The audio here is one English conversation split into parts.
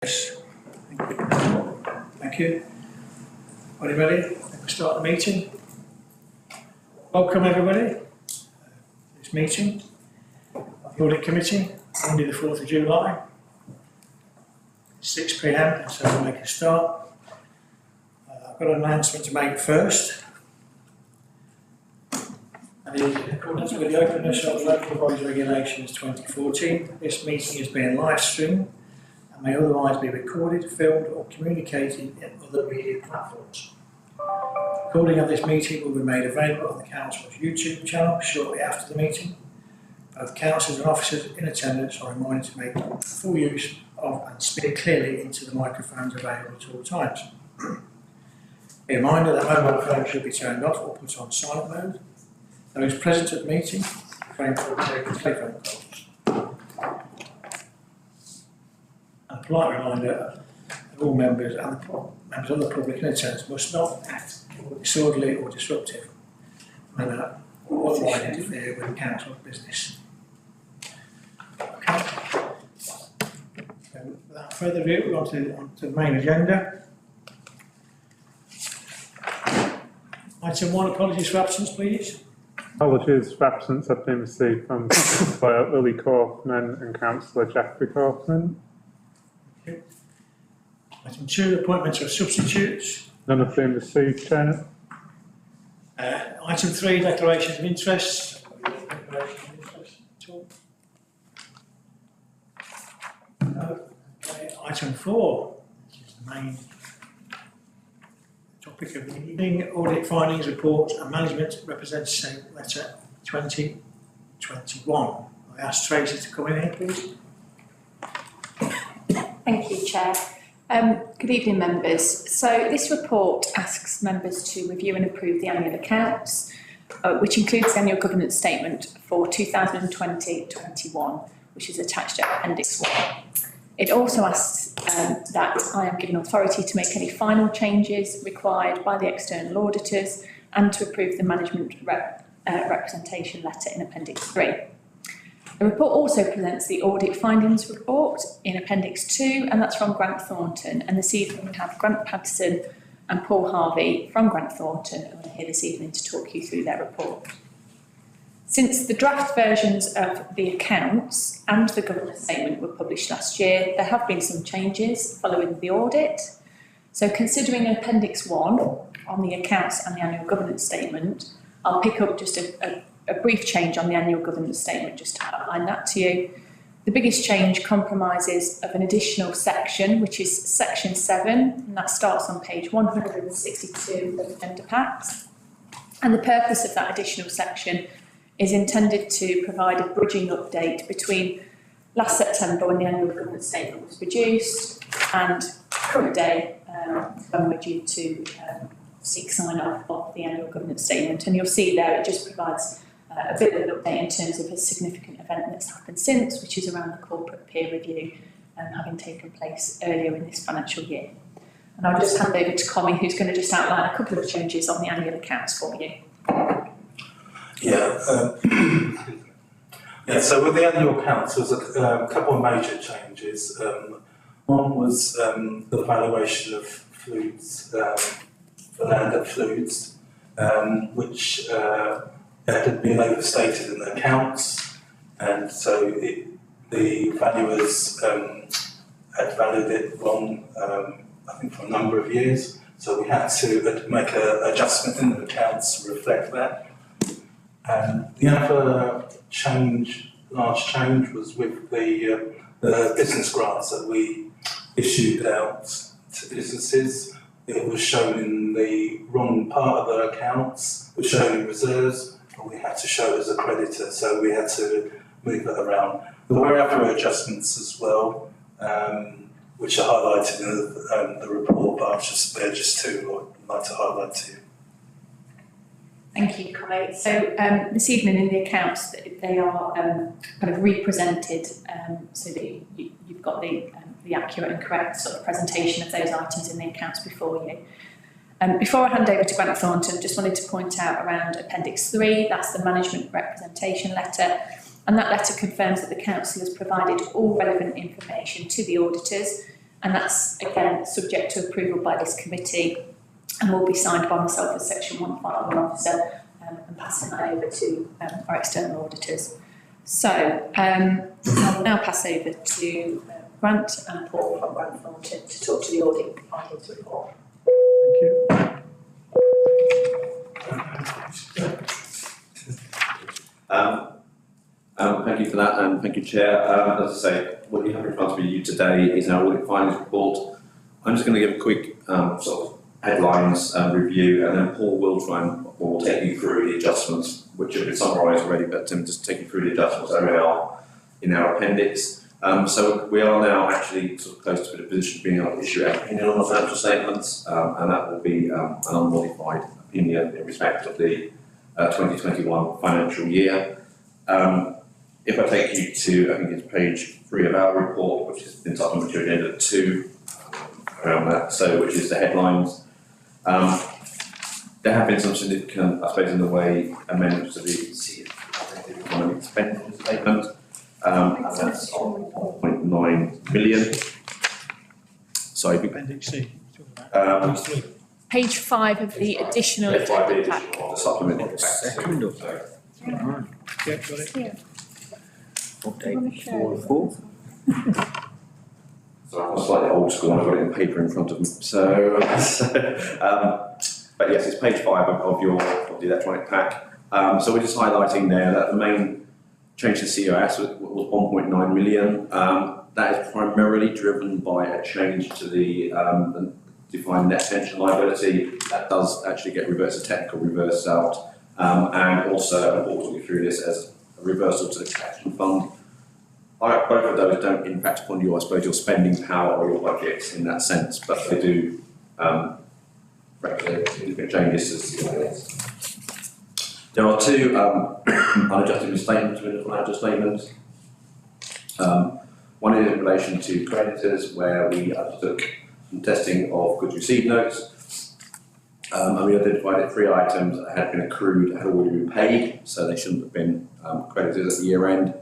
Yes. Thank you. Are you ready? Let's start the meeting. Welcome everybody to this meeting of the Audit Committee, Monday the 4th of July, 6 p.m, so we'll make a start. I've got an announcement to make first. And in accordance with the openness of local bodies regulations 2014, this meeting is being live streamed and may otherwise be recorded, filmed or communicated in other media platforms. Recording of this meeting will be made available on the Council's YouTube channel shortly after the meeting. Both councillors and officers in attendance are reminded to make full use of and speak clearly into the microphones available at all times. A reminder that mobile phones should be turned off or put on silent mode. Those present at the meeting refrain from taking telephone calls. A polite reminder that all members and members of the public in attendance must not act in disorderly or disruptive manner or otherwise interfere with the council's business. Okay. So without further ado, we're on to the main agenda. Item 1, apologies for absence, please. Apologies for absence have been received from Councillor Lily Kaufman and Councillor Jeffrey Kaufman. Okay. Item 2, appointments of substitutes. None have been received, Chair. Item 3, declarations of interest. No. Okay. Item 4, which is the main topic of the evening, audit findings, reports and management representative letter 2021. I ask Tracy to come in here, please. Thank you, Chair. Good evening, members. So this report asks members to review and approve the annual accounts, which includes the annual governance statement for 2020-21, which is attached to Appendix 1. It also asks that I am given authority to make any final changes required by the external auditors and to approve the management representation letter in Appendix 3. The report also presents the audit findings report in Appendix 2, and that's from Grant Thornton. And this evening we have Grant Patterson and Paul Harvey from Grant Thornton who are here this evening to talk you through their report. Since the draft versions of the accounts and the governance statement were published last year, there have been some changes following the audit. So considering Appendix 1 on the accounts and the annual governance statement, I'll pick up just a brief change on the annual governance statement just to outline that to you. The biggest change compromises of an additional section, which is section 7, and that starts on page 162 of the agenda packs. And the purpose of that additional section is intended to provide a bridging update between last September when the annual governance statement was produced and current day when we're due to seek sign-off of the annual governance statement. And you'll see there it just provides a bit of an update in terms of a significant event that's happened since, which is around the corporate peer review having taken place earlier in this financial year. And I'll just hand over to Colin, who's going to just outline a couple of changes on the annual accounts for you. So with the annual accounts, there was a couple of major changes. One was the valuation of fluids, for land at fluids, which had been overstated in the accounts, and so the valuers had valued it wrong, I think for a number of years, so we had to make an adjustment in the accounts to reflect that. And the other large change was with the business grants that we issued out to businesses. It was shown in the wrong part of the accounts, it was shown in reserves, but we had to show it as a creditor, so we had to move that around. There were other adjustments as well, which are highlighted in the report, but they're just two I'd like to highlight to you. Thank you, Colin. So this evening in the accounts, they are kind of represented so that you've got the accurate and correct sort of presentation of those items in the accounts before you. Before I hand over to Grant Thornton, just wanted to point out around Appendix 3, that's the management representation letter, and that letter confirms that the council has provided all relevant information to the auditors and that's again subject to approval by this committee and will be signed by myself as Section 1 Final Officer and passing that over to our external auditors. So I'll now pass over to Grant and Paul from Grant Thornton to talk to the audit on his report. Thank you. Thank you for that, and thank you, Chair. As I say, what you have in front of you today is our audit findings report. I'm just going to give a quick sort of headlines review, and then Paul will take you through the adjustments, which have been summarised already, but just take you through the adjustments that are in our appendix. So we are now actually sort of close to the position of being able to issue an opinion on the financial statements, and that will be an unmodified opinion in respect of the 2021 financial year. If I take you to, I think it's page 3 of our report, which is Entitlement Agenda 2, around that, so which is the headlines. There have been some significant, I suppose, in the way amendments to the economic spending statement, and that's on 1.9 million. Sorry, Appendix C. Page 5 of the additional page 5 agenda pack. of the supplementary pack. Second or Yeah, got it. update 4. So I'm slightly old school, I've got it in paper in front of me. So, but yes, it's page 5 of the electronic pack. So we're just highlighting there that the main change to COS was 1.9 million. That is primarily driven by a change to the defined net pension liability. That does actually get reversed, a technical reverse out, and also, I'll talk you through this as a reversal to the protection fund. Both of those don't impact upon your, I suppose, your spending power or your budget in that sense, but they do represent significant changes to COS. There are 2 unadjusted misstatements within the financial statements. One is in relation to creditors, where we undertook some testing of goods received notes, and we identified that 3 items that had been accrued had already been paid, so they shouldn't have been credited at the year end.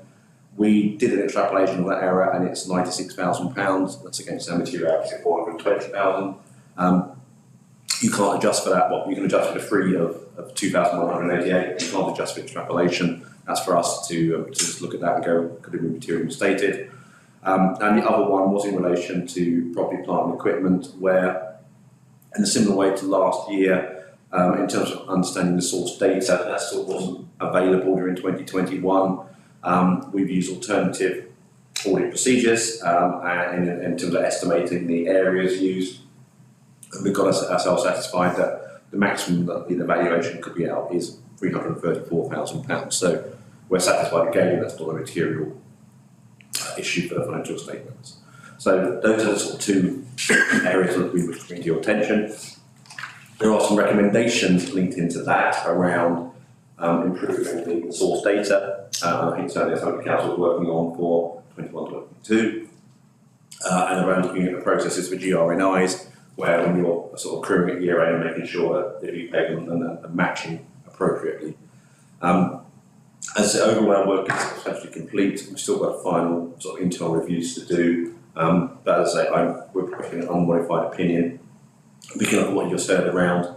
We did an extrapolation of that error, and it's £96,000. That's against our materiality of 420,000. You can't adjust for that. Well, you can adjust for the free of 2,188. You can't adjust for extrapolation. That's for us to just look at that and go, could it be materially misstated? And the other one was in relation to property, plant and equipment, where, in a similar way to last year, in terms of understanding the source data, that still wasn't available during 2021. We've used alternative audit procedures in terms of estimating the areas used. And we've got ourselves satisfied that the maximum that the valuation could be out is £334,000. So we're satisfied again that's not a material issue for the financial statements. So those are the sort of 2 areas that we wish to bring to your attention. There are some recommendations linked into that around improving the source data. I think certainly something the council is working on for 21-22, and around looking at the processes for GRNIs, where when you're sort of accruing at year end, making sure that you pay them and matching appropriately. As the overall work is essentially complete, we've still got final sort of internal reviews to do. But as I say, we're requesting an unmodified opinion. We can look at what you just heard around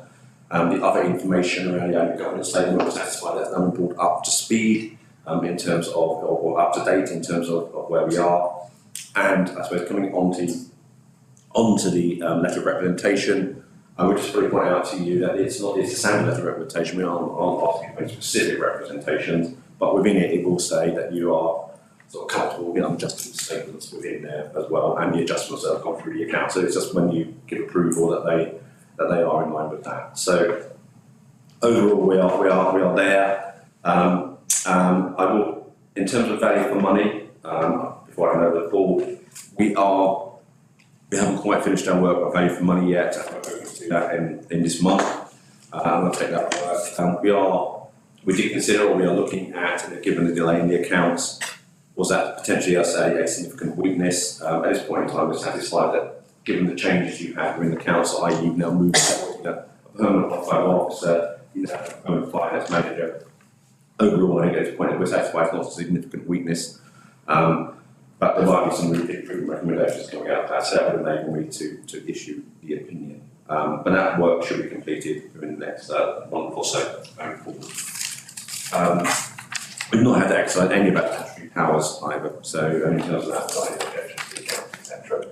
the other information around the annual governance statement. We're satisfied that's now been brought up to speed in terms of, or up to date in terms of where we are. And I suppose coming onto the letter of representation, I would just really point out to you that it's a standard letter of representation. We aren't asking for specific representations, but within it, it will say that you are sort of comfortable with unadjusted statements within there as well, and the adjustments that have gone through the account. So it's just when you give approval that they are in line with that. So overall, we are there. I will, in terms of value for money, before I hand over the call, we haven't quite finished our work on value for money yet. I'm going to do that in this month. I'm going to take that work. We did consider, or we are looking at, given the delay in the accounts, was that potentially a significant weakness. At this point in time, we're satisfied that given the changes you've had within the council, i.e. you've now moved to a permanent officer, a permanent finance manager. Overall, I think at this point we're satisfied it's not a significant weakness. but there might be some improvement recommendations coming out of that, so that would enable me to issue the opinion. But that work should be completed within the next month or so going forward. We've not had to exercise any of our statutory powers either, so in terms of that side, etc.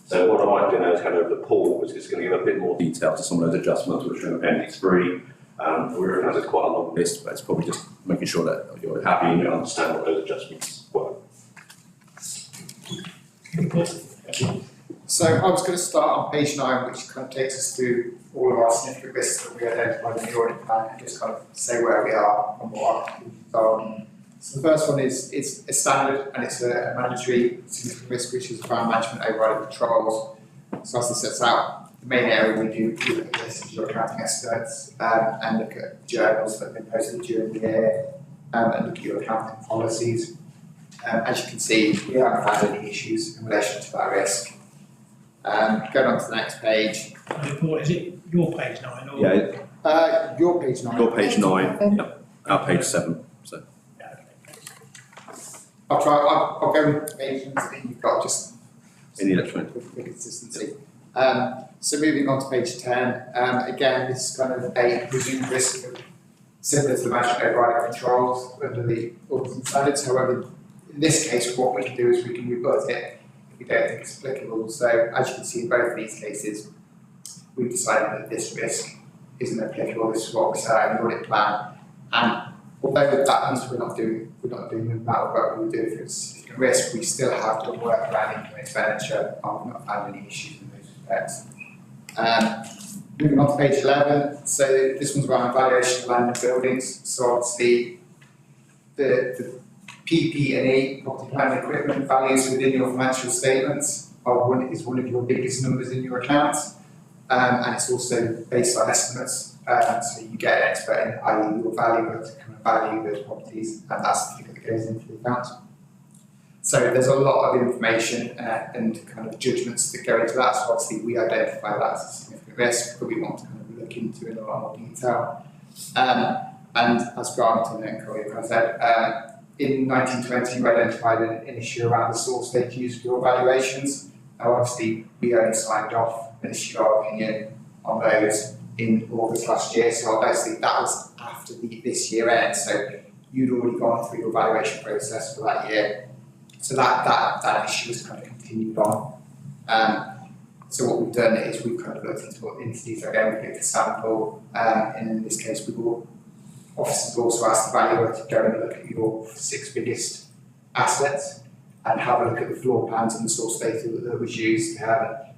So what I might do now is hand over to Paul, which is going to give a bit more detail to some of those adjustments, which are in Appendix 3. We recognise it's quite a long list, but it's probably just making sure that you're happy and you understand what those adjustments were. So I was going to start on page 9, which kind of takes us through all of our significant risks that we identified in the audit plan and just kind of say where we are and what our conclusions are. So the first one is it's a standard and it's a mandatory significant risk, which is around management overriding controls. So as it sets out, the main area we do look at this is your accounting estimates and look at journals that have been posted during the year and look at your accounting policies. As you can see, we haven't had any issues in relation to that risk. Going on to the next page. Report, is it your page 9 or? Yeah, Your page 9. your page 9, yep, our page 7. So. I'll go with the page that you've got just In the electronic. for consistency. So moving on to page 10, again, this is kind of a presumed risk similar to the management overriding controls under the auditing standards. However, in this case, what we can do is we can rebut it if we don't think it's applicable. So as you can see in both of these cases, we've decided that this risk isn't applicable. This is what we set out in the audit plan. And although that means we're not doing the amount of work we would do if it's significant risk, we still have done work around income and expenditure and we've not found any issues in those respects. Moving on to page 11, so this one's around valuation of land and buildings. So obviously the PP&E, property, plant and equipment values within your financial statements is one of your biggest numbers in your accounts, and it's also based on estimates. So you get an expert in, i.e. your valuer to come and value those properties, and that's the figure that goes into the account. So there's a lot of information and kind of judgments that go into that. So obviously we identify that as a significant risk, but we want to kind of look into it in a lot more detail. And as Grant and Collier kind of said, in 1920 we identified an issue around the source data used for your valuations. Now obviously we only signed off and issued our opinion on those in August last year, so obviously that was after this year end, so you'd already gone through your valuation process for that year. So that issue has kind of continued on. So what we've done is we've kind of looked into these again, we picked a sample, and in this case officers have also asked the valuer to go and look at your 6 biggest assets and have a look at the floor plans and the source data that was used.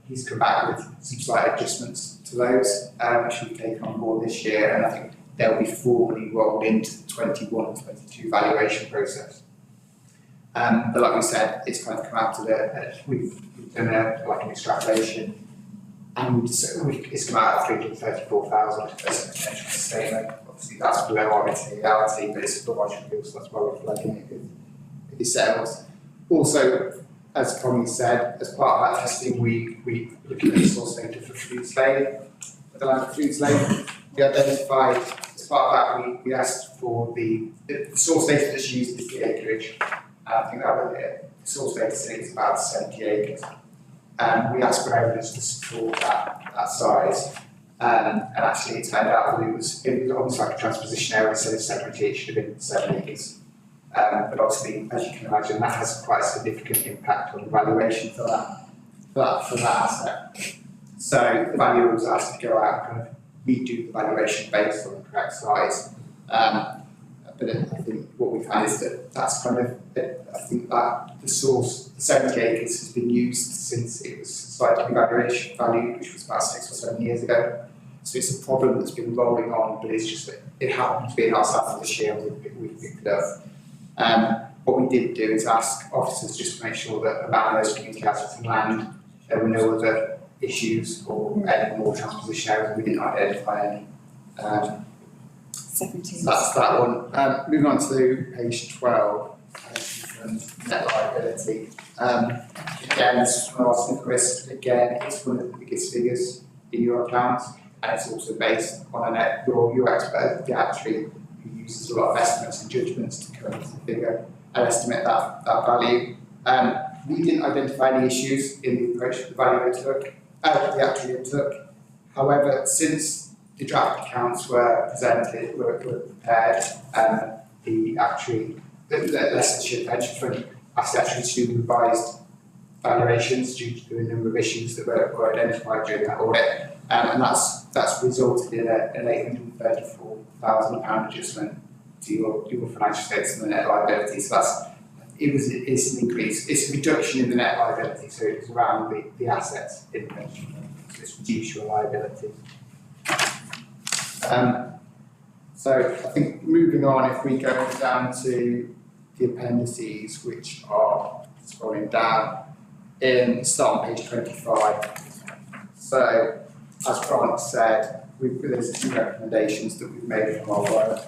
He's come back with some slight adjustments to those, which we've taken on board this year, and I think they'll be formally rolled into the 21 and 22 valuation process. But like we said, it's kind of come out to we've done an extrapolation, and it's come out at 334,000 as a potential statement. Obviously that's below our materiality, but it's still logical, so that's why we're flagging it with yourselves. Also, as Connie said, as part of that testing, we looked at the source data for food slave, for the land of food slave. We identified, as part of that, we asked for the source data that's used is the acreage. I think that was it. The source data is about 70 acres. We asked for evidence to support that size. And actually it turned out that it was almost like a transposition error, instead of 70 it should have been 7 acres. But obviously, as you can imagine, that has quite a significant impact on the valuation for that asset. So the valuer was asked to go out and kind of redo the valuation based on the correct size. But I think what we found is that that's kind of, I think that the source, the 70 acres has been used since it was slightly valued, which was about 6 or 7 years ago. So it's a problem that's been rolling on, but it's just that it happened to be in our sample this year and we picked it up. What we did do is ask officers just to make sure that around those community assets and land, there were no other issues or any more transposition errors. We didn't identify any. 17. So that's that one. Moving on to page 12, net liability. Again, this is one of our significant risks. Again, it's one of the biggest figures in your account, and it's also based on your expert, the actuary, who uses a lot of estimates and judgments to come up with the figure and estimate that value. We didn't identify any issues in the approach that the valuer took, the actuary took. However, since the draft accounts were presented, were prepared, the Leicestershire Pension Fund asked the actuary to do revised valuations due to a number of issues that were identified during that audit, and that's resulted in an £834,000 adjustment to your financial statements and the net liability. So it's an increase. It's a reduction in the net liability, so it's around the assets in the pension fund. So it's reduced your liability. So I think moving on, if we go down to the appendices, which are scrolling down, start on page 25. So, as Grant said, there's 2 recommendations that we've made from our work,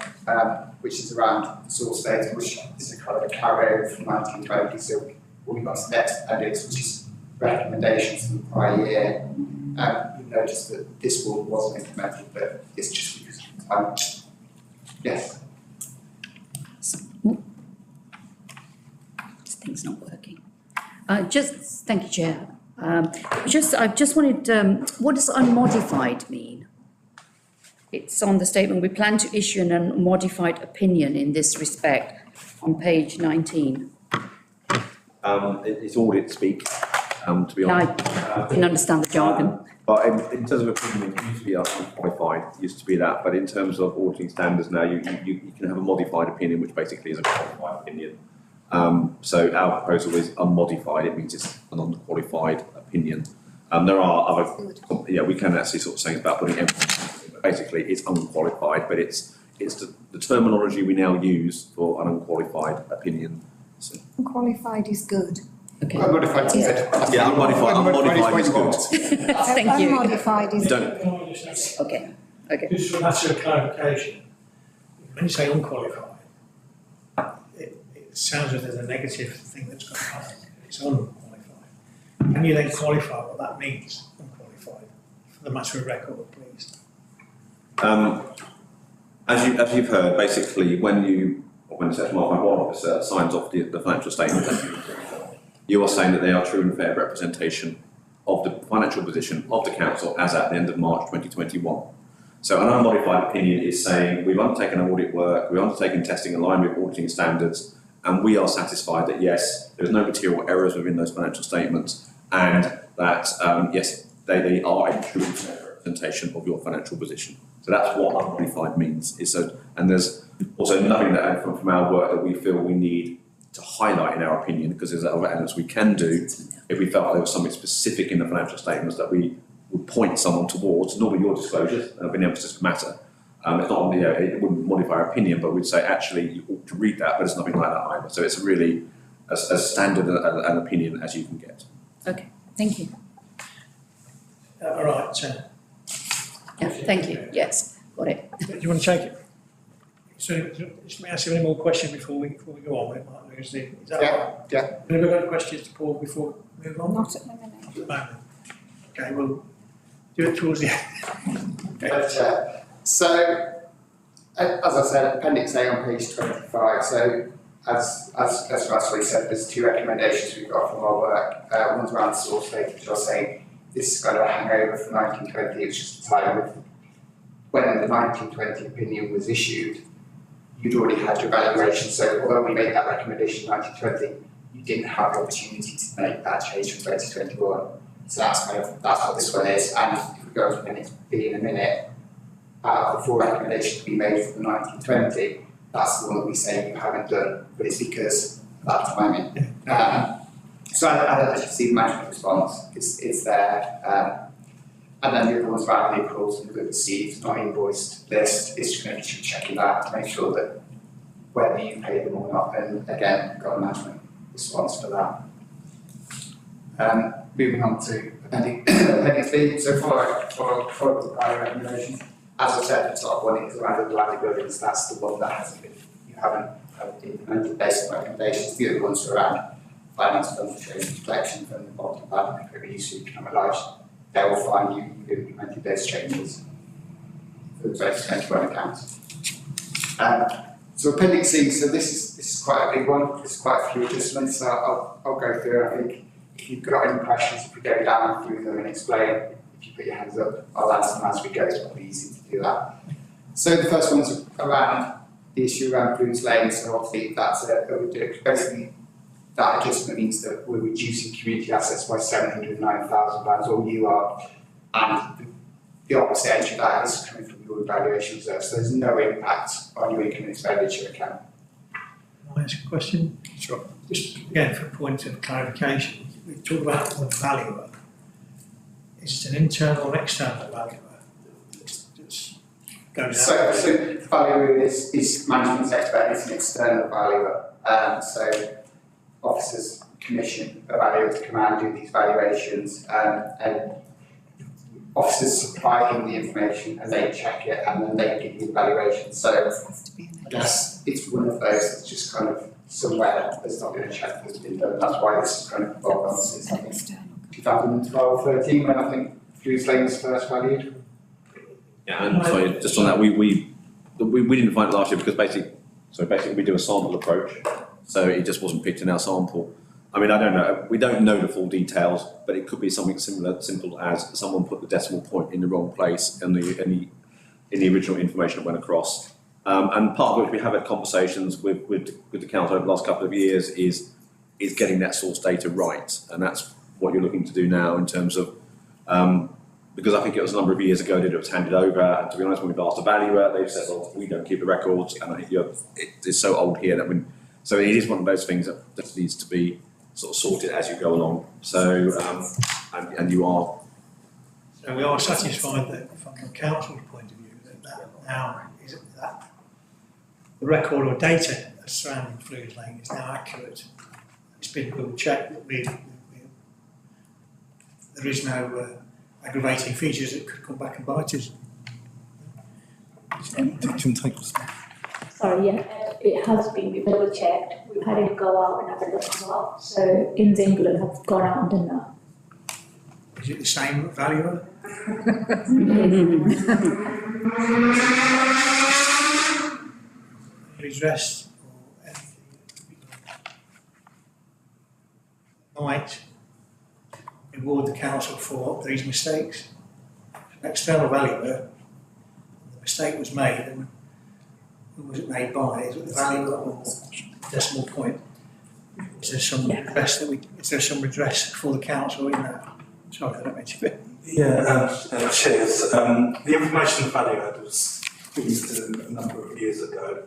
which is around the source data, which is a kind of a carryover from 1920. So we've got the next appendix, which is recommendations from the prior year. You'll notice that this one wasn't implemented, but it's just because of time. Yes. This thing's not working. Thank you, Chair. I just wanted, what does unmodified mean? It's on the statement, we plan to issue an unmodified opinion in this respect on page 19. It's audit speak, to be honest. I can understand the jargon. But in terms of opinion, it used to be unqualified, it used to be that, but in terms of auditing standards now, you can have a modified opinion, which basically is a qualified opinion. So our proposal is unmodified, it means it's an unqualified opinion. There are other, we can actually sort of say about putting emphasis, but basically it's unqualified, but it's the terminology we now use for an unqualified opinion. So. Unqualified is good. Okay. Unmodified is good. Yeah, unmodified is good. Thank you. Unmodified is Don't. Okay. Okay. Just for matter of clarification, when you say unqualified, it sounds as if there's a negative thing that's going on. It's unqualified. Can you then qualify what that means, unqualified, for the matter of record, please? As you've heard, basically, when the Section 151 officer signs off the financial statement, you are saying that they are true and fair representation of the financial position of the council as at the end of March 2021. So an unmodified opinion is saying we've undertaken audit work, we've undertaken testing in line with auditing standards, and we are satisfied that yes, there's no material errors within those financial statements, and that yes, they are a true and fair representation of your financial position. So that's what unmodified means. And there's also nothing that from our work that we feel we need to highlight in our opinion, because there's other elements we can do if we felt like there was something specific in the financial statements that we would point someone towards, normally your disclosures, and an emphasis matter. It's not, it wouldn't modify our opinion, but we'd say actually you ought to read that, but it's nothing like that either. So it's really as standard an opinion as you can get. Okay, thank you. All right, Yeah, thank you. Yes, got it. do you want to take it? So, just may I ask you any more questions before we go on? We might lose is that right? Yeah. Have you got any questions to Paul before we move on? not at the minute. Not at the moment. Okay, we'll do it towards the end. Okay. So, as I said, Appendix A on page 25. So, as Russell said, there's 2 recommendations we've got from our work. One's around source data, which I was saying this is kind of a hangover from 1920. It was just a time with when the 1920 opinion was issued. You'd already had your valuation, so although we made that recommendation in 1920, you didn't have the opportunity to make that change from 2021. So that's what this one is. And if we go to Appendix B in a minute, the 4 recommendations we made from 1920, that's the one that we say you haven't done, but it's because of that timing. So as you see, the management response is there. And then the other one's around the accruals and the received, not invoiced list. It's just going to be checking that to make sure that whether you pay them or not, and again, we've got a management response for that. Moving on to Appendix B. So follow the prior recommendations. As I said, the top one is around the liability. That's the one that hasn't been, you haven't implemented based on recommendations. The other ones are around finance fund for trade collection from the bottom line, and use of economic lives. They will find you've implemented those changes for the 2021 accounts. So Appendix C, so this is quite a big one. There's quite a few adjustments. So I'll go through. I think if you've got any questions, if we go down through them and explain, if you put your hands up, I'll answer them as we go. It's probably easy to do that. So the first one's around the issue around Flues Lane. So obviously that's basically that adjustment means that we're reducing community assets by £709,000, or you are, and the opposite edge of that is coming from your evaluation reserve. So there's no impact on your income and expenditure account. Can I ask a question? Sure. Just again, for a point of clarification, we talk about the valuer. Is it an internal or external valuer? So the valuer is management's expert, it's an external valuer. So officers commission a valuer to come out and do these valuations, and officers supply him the information and they check it and then they give you the valuation. So I guess it's one of those that's just kind of somewhere there's not been a check that's been done. That's why this is kind of evolved on since I think 2012-13 when I think Flues Lane was first valued. Yeah, and sorry, just on that, we didn't find it last year because basically we do a sample approach, so it just wasn't picked in our sample. I mean, I don't know, we don't know the full details, but it could be something simple as someone put the decimal point in the wrong place in the original information that went across. And part of which we have had conversations with the council over the last couple of years is getting that source data right, and that's what you're looking to do now in terms of. Because I think it was a number of years ago that it was handed over, and to be honest, when we've asked a valuer, they've said, well, we don't keep the records, and I think it's so old here that so it is one of those things that needs to be sort of sorted as you go along. So, and you are. So we are satisfied that from the council's point of view, that now is that the record or data surrounding Flues Lane is now accurate. It's been double checked that there is no aggravating features that could come back and bite us. Sorry, yeah, it has been, we've double checked, we've had him go out and have a look as well, so Inns England have gone out and done that. Is it the same valuer? Redress or anything might reward the council for these mistakes. An external valuer, the mistake was made, and who was it made by? Is it the valuer or decimal point? Is there some redress for the council in that? Sorry, I don't mean to be. Yeah, cheers. The information the valuer had was released a number of years ago.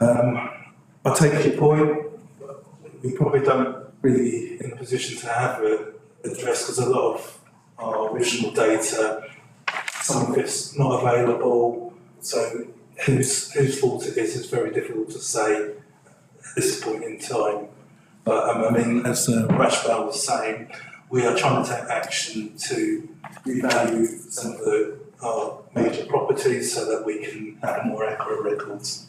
I take your point, but we probably don't really in a position to have a address because a lot of our original data, some of it's not available, so whose fault it is very difficult to say at this point in time. But I mean, as Rashbal was saying, we are trying to take action to revalue some of our major properties so that we can have more accurate records.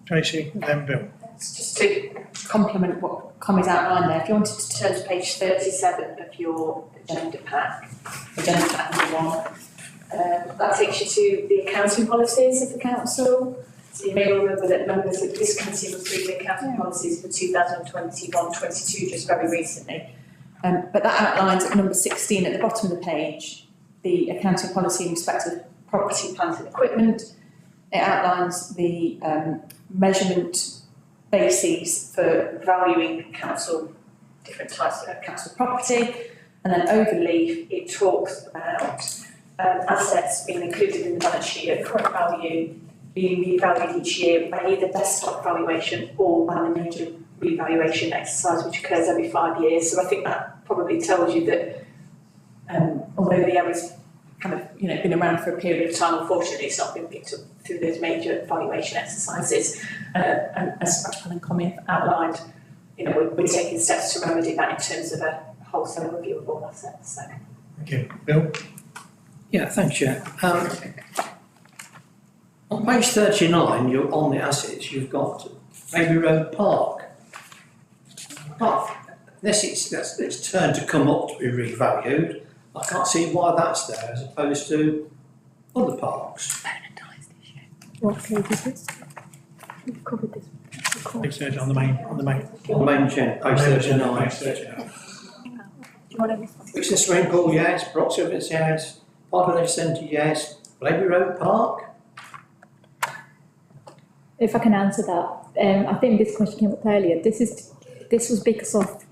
Tracy, then Bill. Just to complement what Commie's outlined there, if you wanted to turn to page 37 of your agenda pack number 1, that takes you to the accounting policies of the council. So you may remember that members of this committee approved the accounting policies for 2021-22 just very recently. But that outlines at number 16 at the bottom of the page the accounting policy in respect of property, plant and equipment. It outlines the measurement bases for valuing different types of council property, and then overleaf it talks about assets being included in the balance sheet at current value being revalued each year by either desktop valuation or by the major revaluation exercise which occurs every 5 years. So I think that probably tells you that although the area's kind of been around for a period of time, unfortunately it's not been picked up through those major valuation exercises. And as Rachel and Commie outlined, we're taking steps to remedy that in terms of a wholesale review of all assets. So. Thank you. Bill? Yeah, thanks, Chair. On page 39, you're on the assets, you've got Baby Road Park. It's turned to come up to be revalued. I can't see why that's there as opposed to other parks. What page is this? We've covered this. Page 30 on the main. On the main chair, page 39. Page 39. Do you want to respond? Fixing swimming pool, yes. Proximity, yes. Population centre, yes. Blaby Road Park. If I can answer that, I think this question came up earlier. This was because of,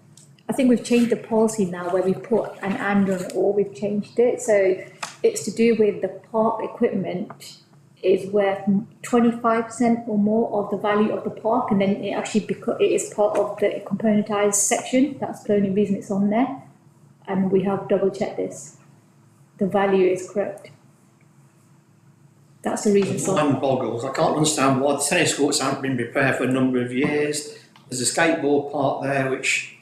I think we've changed the policy now where we put an and on or, we've changed it. So it's to do with the park equipment is worth 25% or more of the value of the park, and then it actually it is part of the componentized section. That's the only reason it's on there, and we have double checked this. The value is correct. That's the reason. So Mind boggles. I can't understand why the tennis courts haven't been repaired for a number of years. There's a skateboard park there which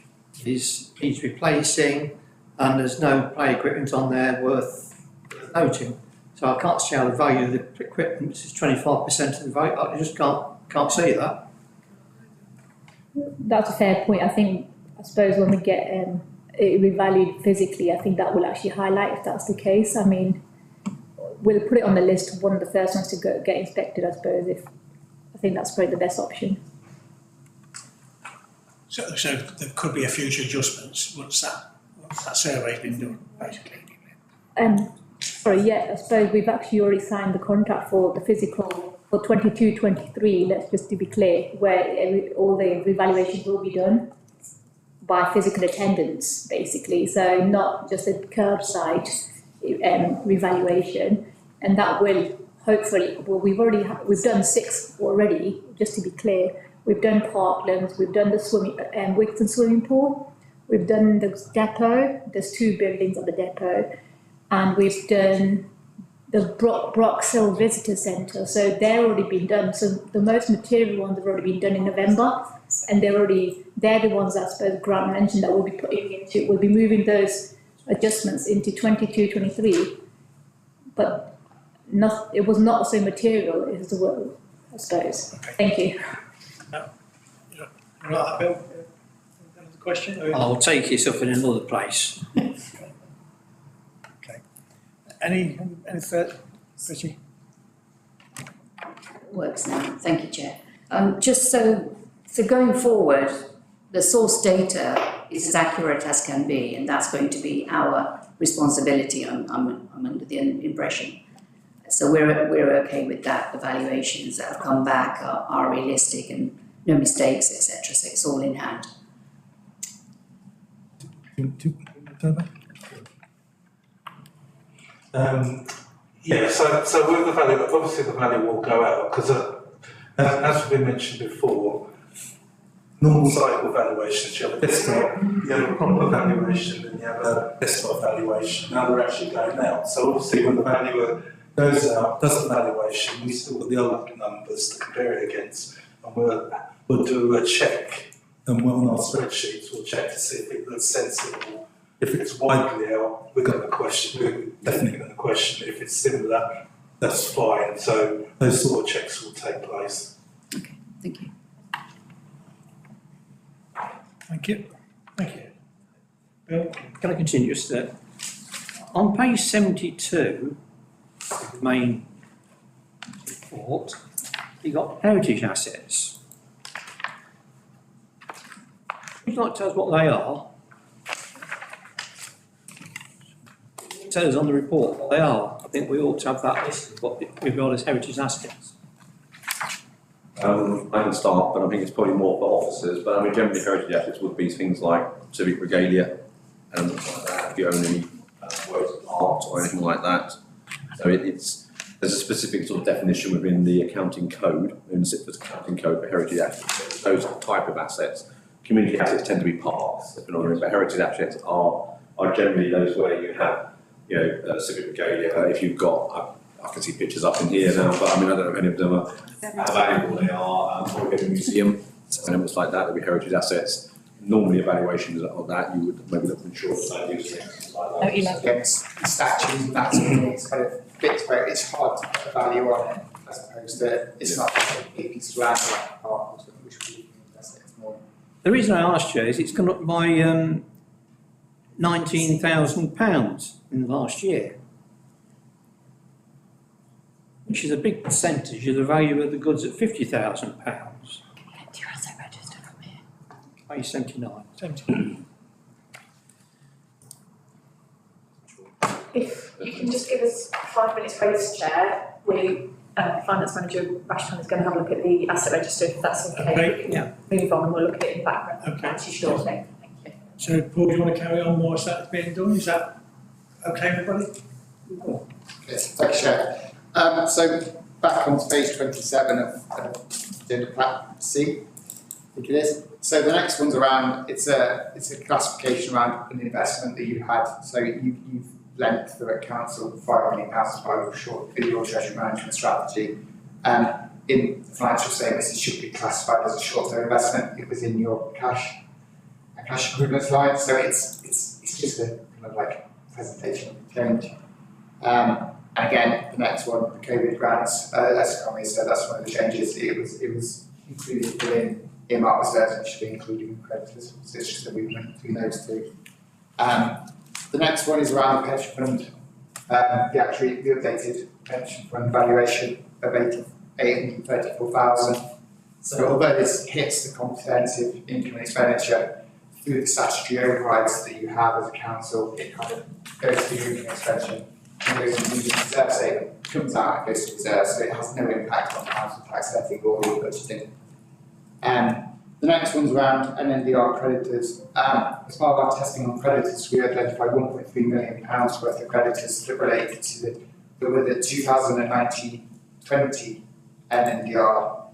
needs replacing, and there's no play equipment on there worth noting. So I can't see how the value of the equipment is 25% of the value. I just can't see that. that's a fair point. I suppose when we get it revalued physically, I think that will actually highlight if that's the case. I mean, we'll put it on the list of one of the first ones to get inspected, I suppose. I think that's probably the best option. So there could be a future adjustments once that survey's been done, basically. Sorry, yeah, I suppose we've actually already signed the contract for the physical for 22-23, let's just to be clear, where all the revaluations will be done by physical attendance, basically. So not just a curbside revaluation, and that will hopefully, well, we've done 6 already, just to be clear. We've done Parklands, we've done the Wigton swimming pool, we've done the depot, there's 2 buildings at the depot, and we've done the Brox Hill Visitor Centre, so they're already been done. So the most material ones have already been done in November, and they're the ones that I suppose Grant mentioned that we'll be moving those adjustments into 22-23, but it was not so material as the word, I suppose. Okay. Thank you. Right, Bill, another question? I'll take it up in another place. Okay. Any further, Richie? Works now. Thank you, Chair. Just so going forward, the source data is as accurate as can be, and that's going to be our responsibility. I'm under the impression. So we're okay with that. The valuations that have come back are realistic and no mistakes, etc. So it's all in hand. Yeah, so with the value, obviously the value will go out because as we mentioned before, normal cycle valuations, you have a desktop, you have a proper valuation, and you have a desktop valuation. Now they're actually going out. So obviously when the valuer goes out, does the valuation, we still got the old numbers to compare it against, and we'll do a check, and on our spreadsheets we'll check to see if it looks sensible. If it's widely out, we're definitely going to question. If it's similar, that's fine. So those sort of checks will take place. Okay, thank you. Thank you. Thank you. Bill? Can I continue? Just, on page 72, the main report, you've got heritage assets. Would you like to tell us what they are? Tell us on the report what they are. I think we ought to have that list of what we regard as heritage assets. I can start, but I think it's probably more for officers. But I mean, generally, heritage assets would be things like civic regalia and like that. If you own any works of art or anything like that, so there's a specific sort of definition within the accounting code, in the SIPF's accounting code for heritage assets. Those type of assets, community assets tend to be parks, if you know what I mean. But heritage assets are generally those where you have, civic regalia. If you've got, I can see pictures up in here now, but I mean, I don't know if any of them are how valuable they are. Or in a museum, elements like that, would be heritage assets. Normally, evaluations of that, you would maybe look for insurance values, things like that. Against statues and that sort of thing, it's kind of bits where it's hard to put a value on it, as opposed to it's not just a big piece of land like a park or something, which would be more. The reason I asked you is it's gone up by £19,000 in the last year. which is a big percentage of the value of the goods at £50,000. You're also registered from here. Page 79. 70. If you can just give us 5 minutes grace, Chair, Finance Manager Rashton is going to have a look at the asset register, if that's okay. Okay, yeah. Move on and we'll look at it in the background. Okay. Actually, shortly. Thank you. So Paul, do you want to carry on whilst that's being done? Is that okay, everybody? Okay, thank you, Chair. So back on to page 27 of Agenda Plat C, I think it is. So the next one's around, it's a classification around an investment that you had. So you've lent the council £5 million as part of your treasury management strategy. In the financial statements, it should be classified as a short-term investment. It was in your cash equivalence line, so it's just a kind of like presentation change. And again, the next one, the COVID grants, as Conway said, that's one of the changes. It was included within earmark reserves, and should be included in creditors. So it's just a movement between those two. The next one is around the pension fund, the updated pension fund valuation of 834,000. So although this hits the comprehensive income and expenditure through the statutory overrides that you have as a council, it kind of goes to your income expenditure, and goes into the reserve statement, comes out and goes to reserve, so it has no impact on council tax levy or budgeting. The next one's around NNDR creditors. As part of our testing on creditors, we identified £1.3 million worth of creditors that related to the 2019-20 NNDR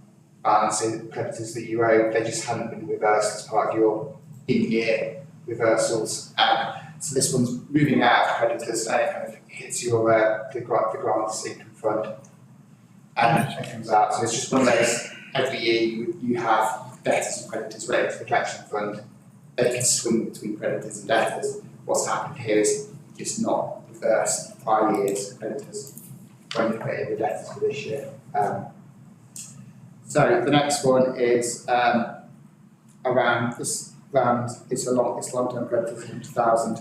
balancing creditors that you owe. They just hadn't been reversed as part of your in-year reversals. So this one's moving out of creditors, and it kind of hits your the grants income fund, and it comes out. So it's just one of those. Every year you have debtors and creditors related to the collection fund. They can swing between creditors and debtors. What's happened here is just not reversed prior years creditors when you pay the debtors for this year. So the next one is around it's long-term creditors, 100,000.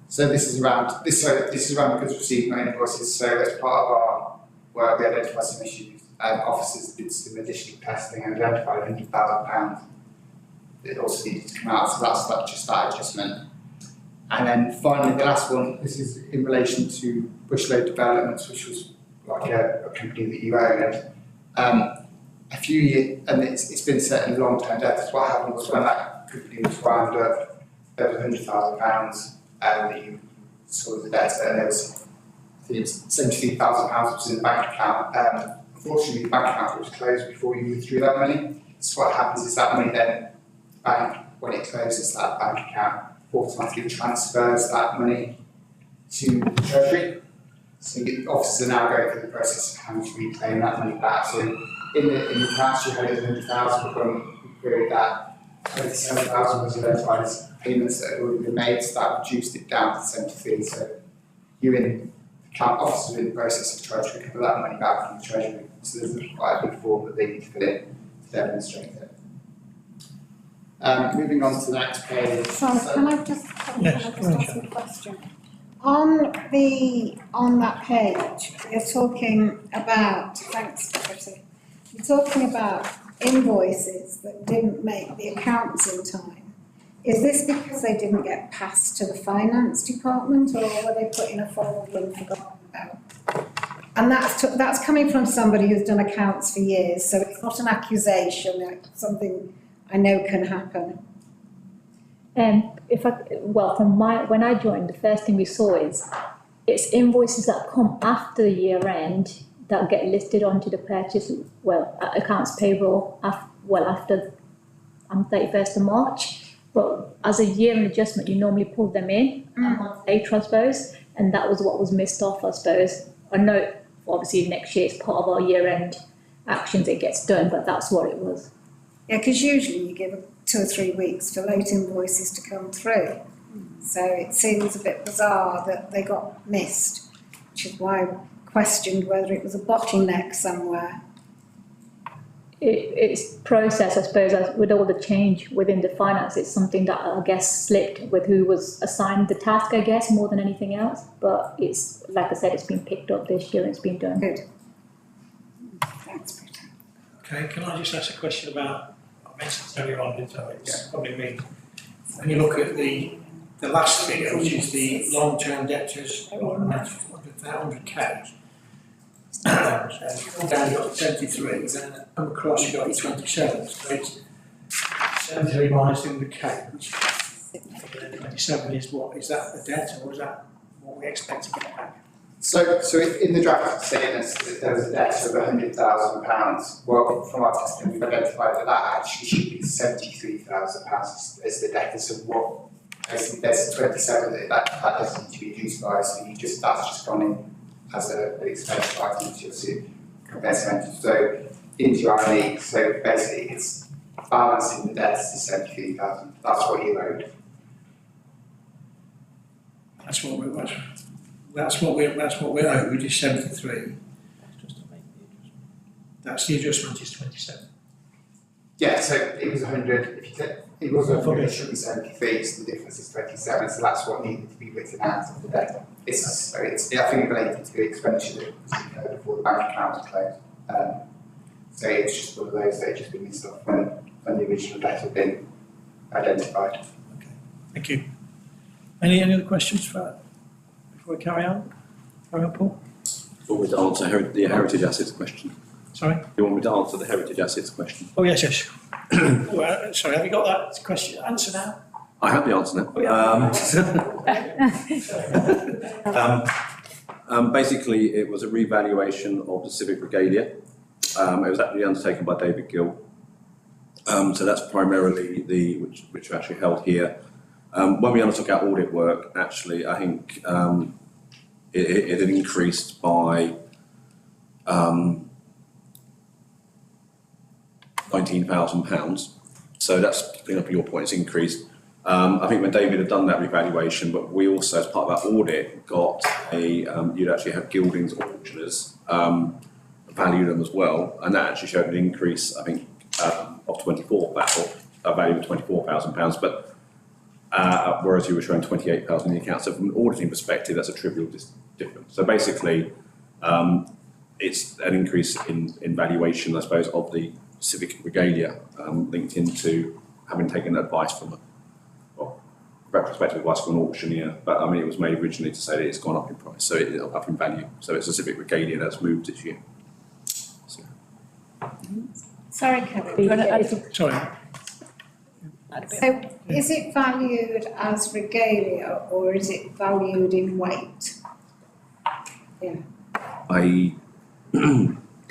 So this is around the goods received, not invoices. So as part of our work, we identified some issues. Officers did some additional testing and identified £100,000 that also needed to come out. So that's just that adjustment. And then finally, the last one. This is in relation to Bushload Developments, which was like a company that you owned. A few years, and it's been set in long-term debtors. What happened was when that company was wound up, there was £100,000 that you saw as a debtor, and there was, I think it was £73,000 was in the bank account. Unfortunately, the bank account was closed before you withdrew that money. So what happens is that money then, the bank, when it closes that bank account, automatically transfers that money to the Treasury. So officers are now going through the process of having to reclaim that money back. So in the accounts you had 100,000, but when we queried that, 27,000 was identified as payments that had already been made, so that reduced it down to 73. So you in account officers are in the process of trying to recover that money back from the Treasury. So there's quite a big form that they need to fill in to demonstrate it. Moving on to the next page. Sorry, can I just ask a question? On that page, you're talking about, thanks, Secretary, you're talking about invoices that didn't make the accounts in time. Is this because they didn't get passed to the finance department, or were they put in a folder and forgotten about? And that's coming from somebody who's done accounts for years, so it's not an accusation, it's something I know can happen. When I joined, the first thing we saw is it's invoices that come after the year end that get listed onto the purchase, accounts payable after 31st of March. But as a year-end adjustment, you normally pull them in a month later, I suppose, and that was what was missed off, I suppose. I know, obviously, next year it's part of our year-end actions, it gets done, but that's what it was. Yeah, because usually you give 2 or 3 weeks for late invoices to come through. So it seems a bit bizarre that they got missed, which is why I questioned whether it was a bottleneck somewhere. It's process, I suppose, as with all the change within the finance, it's something that I guess slipped with who was assigned the task, I guess, more than anything else. But it's, like I said, it's been picked up this year and it's been done. Good. Okay, can I just ask a question about, I mentioned it earlier on, didn't I? It's probably me. When you look at the last figure, which is the long-term debtors, 100K, and you come down, you've got 73, then come across, you've got your 27, so it's 73 minus 100K, which 27 is what? Is that the debt, or is that what we expect to get back? So if in the draft statements that there was a debt of £100,000, well, from our testing, we've identified that that actually should be £73,000 as the debt. So what, basically there's 27 that doesn't need to be reduced by, so that's just gone in as an expense item to compare to. So into your IE, so basically it's balancing the debt to 73,000. That's what you owed. That's what we're owed is 73. That's the adjustment is 27. Yeah, so it was 100, if you take, it was 100, it should be 73, so the difference is 27, so that's what needed to be written out of the debt. I think related to the expenditure that was incurred before the bank account was closed. So it's just one of those that had just been missed off when the original debt had been identified. Okay, thank you. Any other questions before we carry on? Carry on, Paul? You want me to answer the heritage assets question? Sorry? You want me to answer the heritage assets question? Oh, yes. Well, sorry, have you got that question answer now? I have the answer now. Oh, yeah. Basically, it was a revaluation of the civic regalia. It was actually undertaken by David Gill. So that's primarily which are actually held here. When we undertook our audit work, actually, I think it had increased by £19,000. So that's, picking up your point, it's increased. I think when David had done that revaluation, but we also, as part of our audit, got you'd actually have Gildings auctioneers value them as well, and that actually showed an increase, I think, of a value of £24,000, but whereas you were showing 28,000 in the account. So from an auditing perspective, that's a trivial difference. So basically, it's an increase in valuation, I suppose, of the civic regalia linked into having taken advice from retrospective advice from an auctioneer. But I mean, it was made originally to say that it's gone up in price, so it's up in value. So it's a civic regalia that's moved this year. So. Sorry, Kevin. Sorry. So is it valued as regalia or is it valued in weight? Yeah.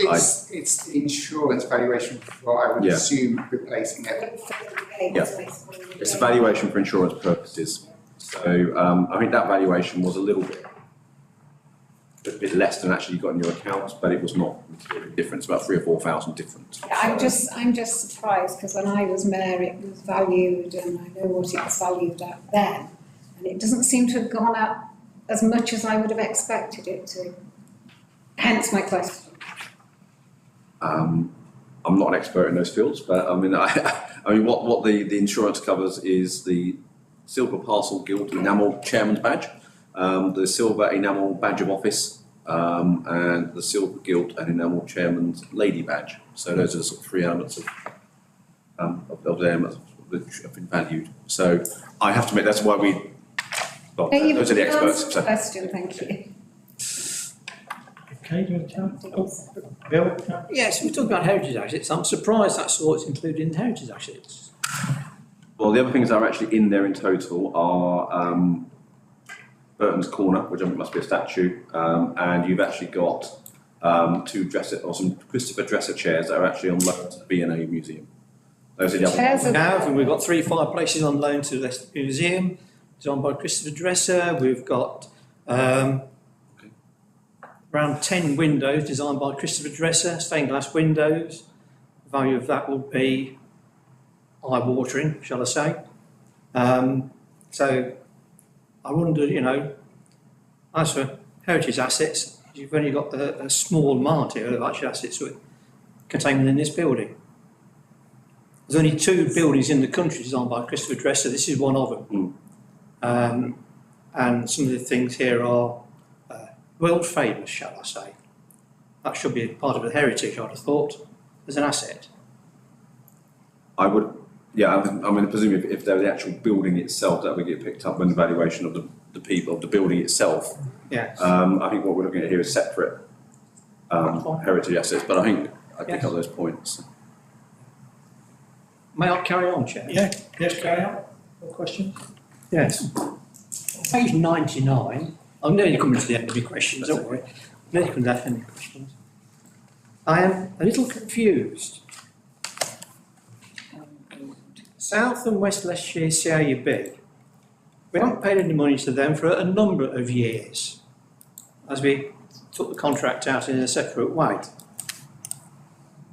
It's the insurance valuation for what I would assume replacing it. Yeah, it's a valuation for insurance purposes. So I think that valuation was a little bit less than actually you got in your accounts, but it was not materially different. It's about 3,000 or 4,000 different. I'm just surprised because when I was mayor it was valued and I know what it was valued at then, and it doesn't seem to have gone up as much as I would have expected it to. Hence my question. I'm not an expert in those fields, but I mean, what the insurance covers is the silver parcel gilt enamel chairman's badge, the silver enamel badge of office, and the silver gilt and enamel chairman's lady badge. So those are the sort of three elements of them which have been valued. So I have to admit that's why those are the experts. So. Question, thank you. Okay, do you want to tell? Bill? Yes, we talk about heritage assets. I'm surprised that's what's included in heritage assets. Well, the other things that are actually in there in total are Burton's Corner, which I think must be a statue, and you've actually got some Christopher Dresser chairs that are actually on loan to the B&A Museum. Those are the other. We have, and we've got 3 fireplaces on loan to the museum, designed by Christopher Dresser. We've got around 10 windows designed by Christopher Dresser, stained glass windows. The value of that will be eye-watering, shall I say. So I wonder, as for heritage assets, you've only got a small margin of actual assets contained within this building. There's only 2 buildings in the country designed by Christopher Dresser. This is one of them. And some of the things here are world famous, shall I say. That should be part of the heritage, I'd have thought. as an asset? I would, yeah, I mean, presume if they're the actual building itself, that would get picked up in the valuation of the people, of the building itself. Yes. I think what we're looking at here is separate heritage assets, but I think I pick up those points. May I carry on, Chair? Yeah, yes, carry on. More questions? Yes. Page 99, I'm nearly coming to the end of your questions, don't worry. Nearly coming to the end of your questions. I am a little confused. South and West Leicestershire CAUB, we haven't paid any money to them for a number of years, as we took the contract out in a separate way.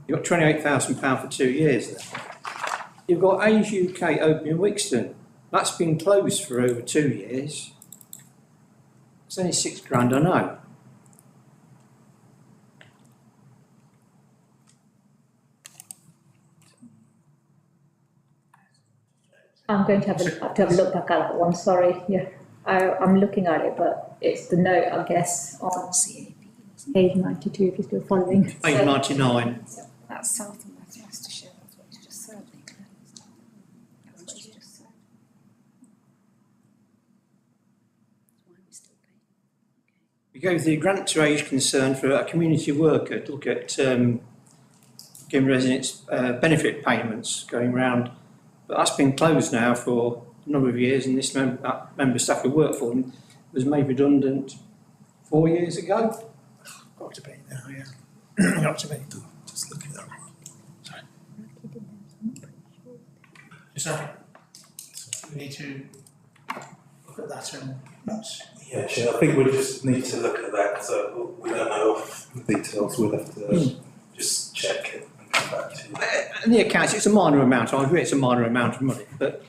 You've got £28,000 for 2 years there. You've got Age UK open in Wixton. That's been closed for over 2 years. It's only £6,000, I know. I'm going to have a look back at that one, sorry, yeah. I'm looking at it, but it's the note, I guess, on page 92, if you're still following. Page 99. That's South and West Leicestershire, that's what you just said. That's what you just said. We gave the grant to Age Concern for a community worker to look at giving residents benefit payments going round. But that's been closed now for a number of years, and this member of staff who worked for them was made redundant 4 years ago. Got to be now, yeah. Got to be. Just look at that one. Sorry. Is that, we need to look at that and that's... Yeah, Chair, I think we just need to look at that, so we don't know of the details, we'll have to just check it and come back to you. In the accounts, it's a minor amount. I agree it's a minor amount of money, but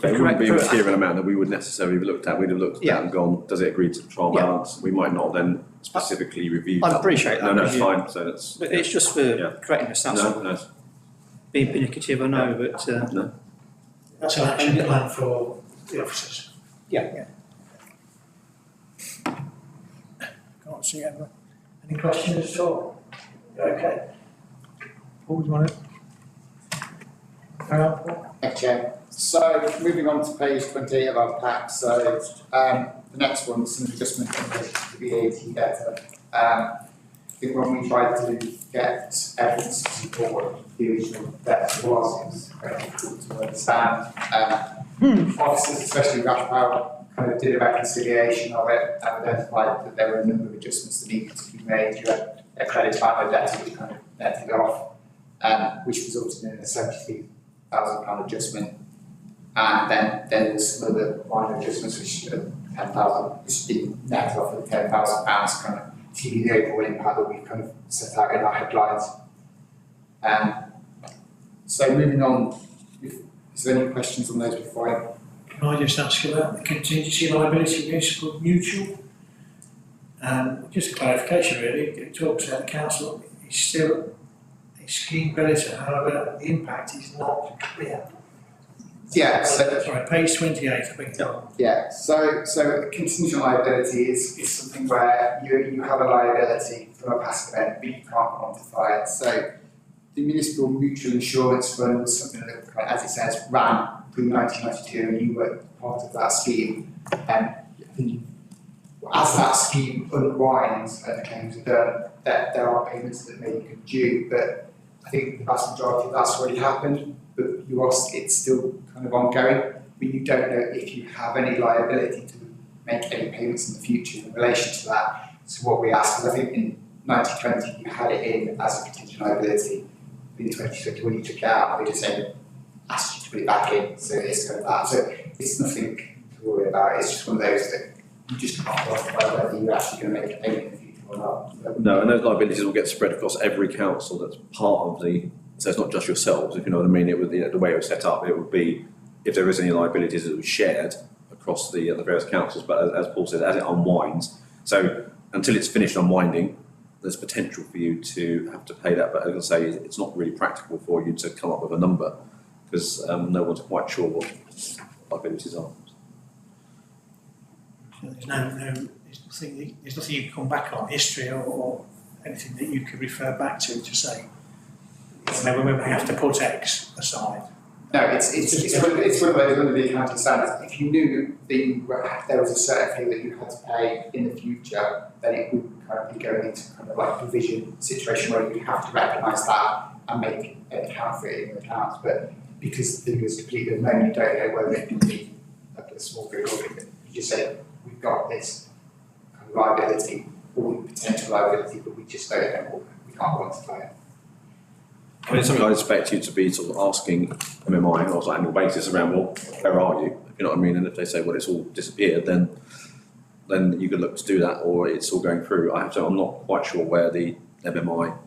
It wouldn't be a material amount that we would necessarily have looked at. We'd have looked at that and gone, does it agree to the trial balance? We might not then specifically review that. I'd appreciate that. No, it's fine. So that's. But it's just for correctness, that's all. No. Being indicative, I know, but No. That's an action plan for the officers. yeah. Can't see ever. Any questions at all? Okay. Paul, do you want to? Carry on, Paul? Thank you, Chair. So moving on to page 28 of our pack, so the next one is some adjustment to the VAT debtor. I think when we tried to get evidence to support the original debtor was very difficult to understand. Officers, especially Rash Power, kind of did a reconciliation of it and identified that there were a number of adjustments that needed to be made. You had a credit line of debtor which kind of netted off, which resulted in a £73,000 adjustment. And then there was some other minor adjustments which which didn't net off of £10,000 kind of to give you the overall impact that we've kind of set out in our headlines. So moving on, is there any questions on those before I? Can I just ask about the contingency liability risk of mutual? Just a clarification really, it talks about the council is still a scheme creditor, however the impact is not clear. Yeah, Sorry, page 28, I beg your pardon. Yeah, so contingent liability is something where you have a liability from a past event, but you can't quantify it. So the Municipal Mutual Insurance Fund was something that, as it says, ran through 1992, and you were part of that scheme. I think as that scheme unwinds and the claims are done, there are payments that may become due, but I think the vast majority of that's already happened. But it's still kind of ongoing, but you don't know if you have any liability to make any payments in the future in relation to that. So what we asked, because I think in 1920 you had it in as a contingent liability, in 2020 when you took it out, we just said, asked you to put it back in, so it's kind of that. So it's nothing to worry about, it's just one of those that you just can't quantify whether you're actually going to make a payment in the future or not. No, and those liabilities will get spread across every council that's part of the. So it's not just yourselves, if you know what I mean. It would, the way it was set up, it would be if there is any liabilities that was shared across the various councils. But as Paul said, as it unwinds, so until it's finished unwinding, there's potential for you to have to pay that. But as I say, it's not really practical for you to come up with a number because no one's quite sure what liabilities are. So there's nothing you can come back on history or anything that you could refer back to say, maybe we may have to put X aside. No, it's one of those under the accounting standards. If you knew that there was a certain fee that you had to pay in the future, then it would kind of be going into kind of like a provision situation where you have to recognise that and make an account for it in your accounts. But because the figure is completely unknown, you don't know whether it can be like a small figure or big. You just say, we've got this kind of liability or potential liability, but we just don't know, we can't quantify it. I mean, it's something I'd expect you to be sort of asking MMI on an annual basis around, well, where are you? You know what I mean? And if they say, well, it's all disappeared, then you could look to do that, or it's all going through. I'm not quite sure where the MMI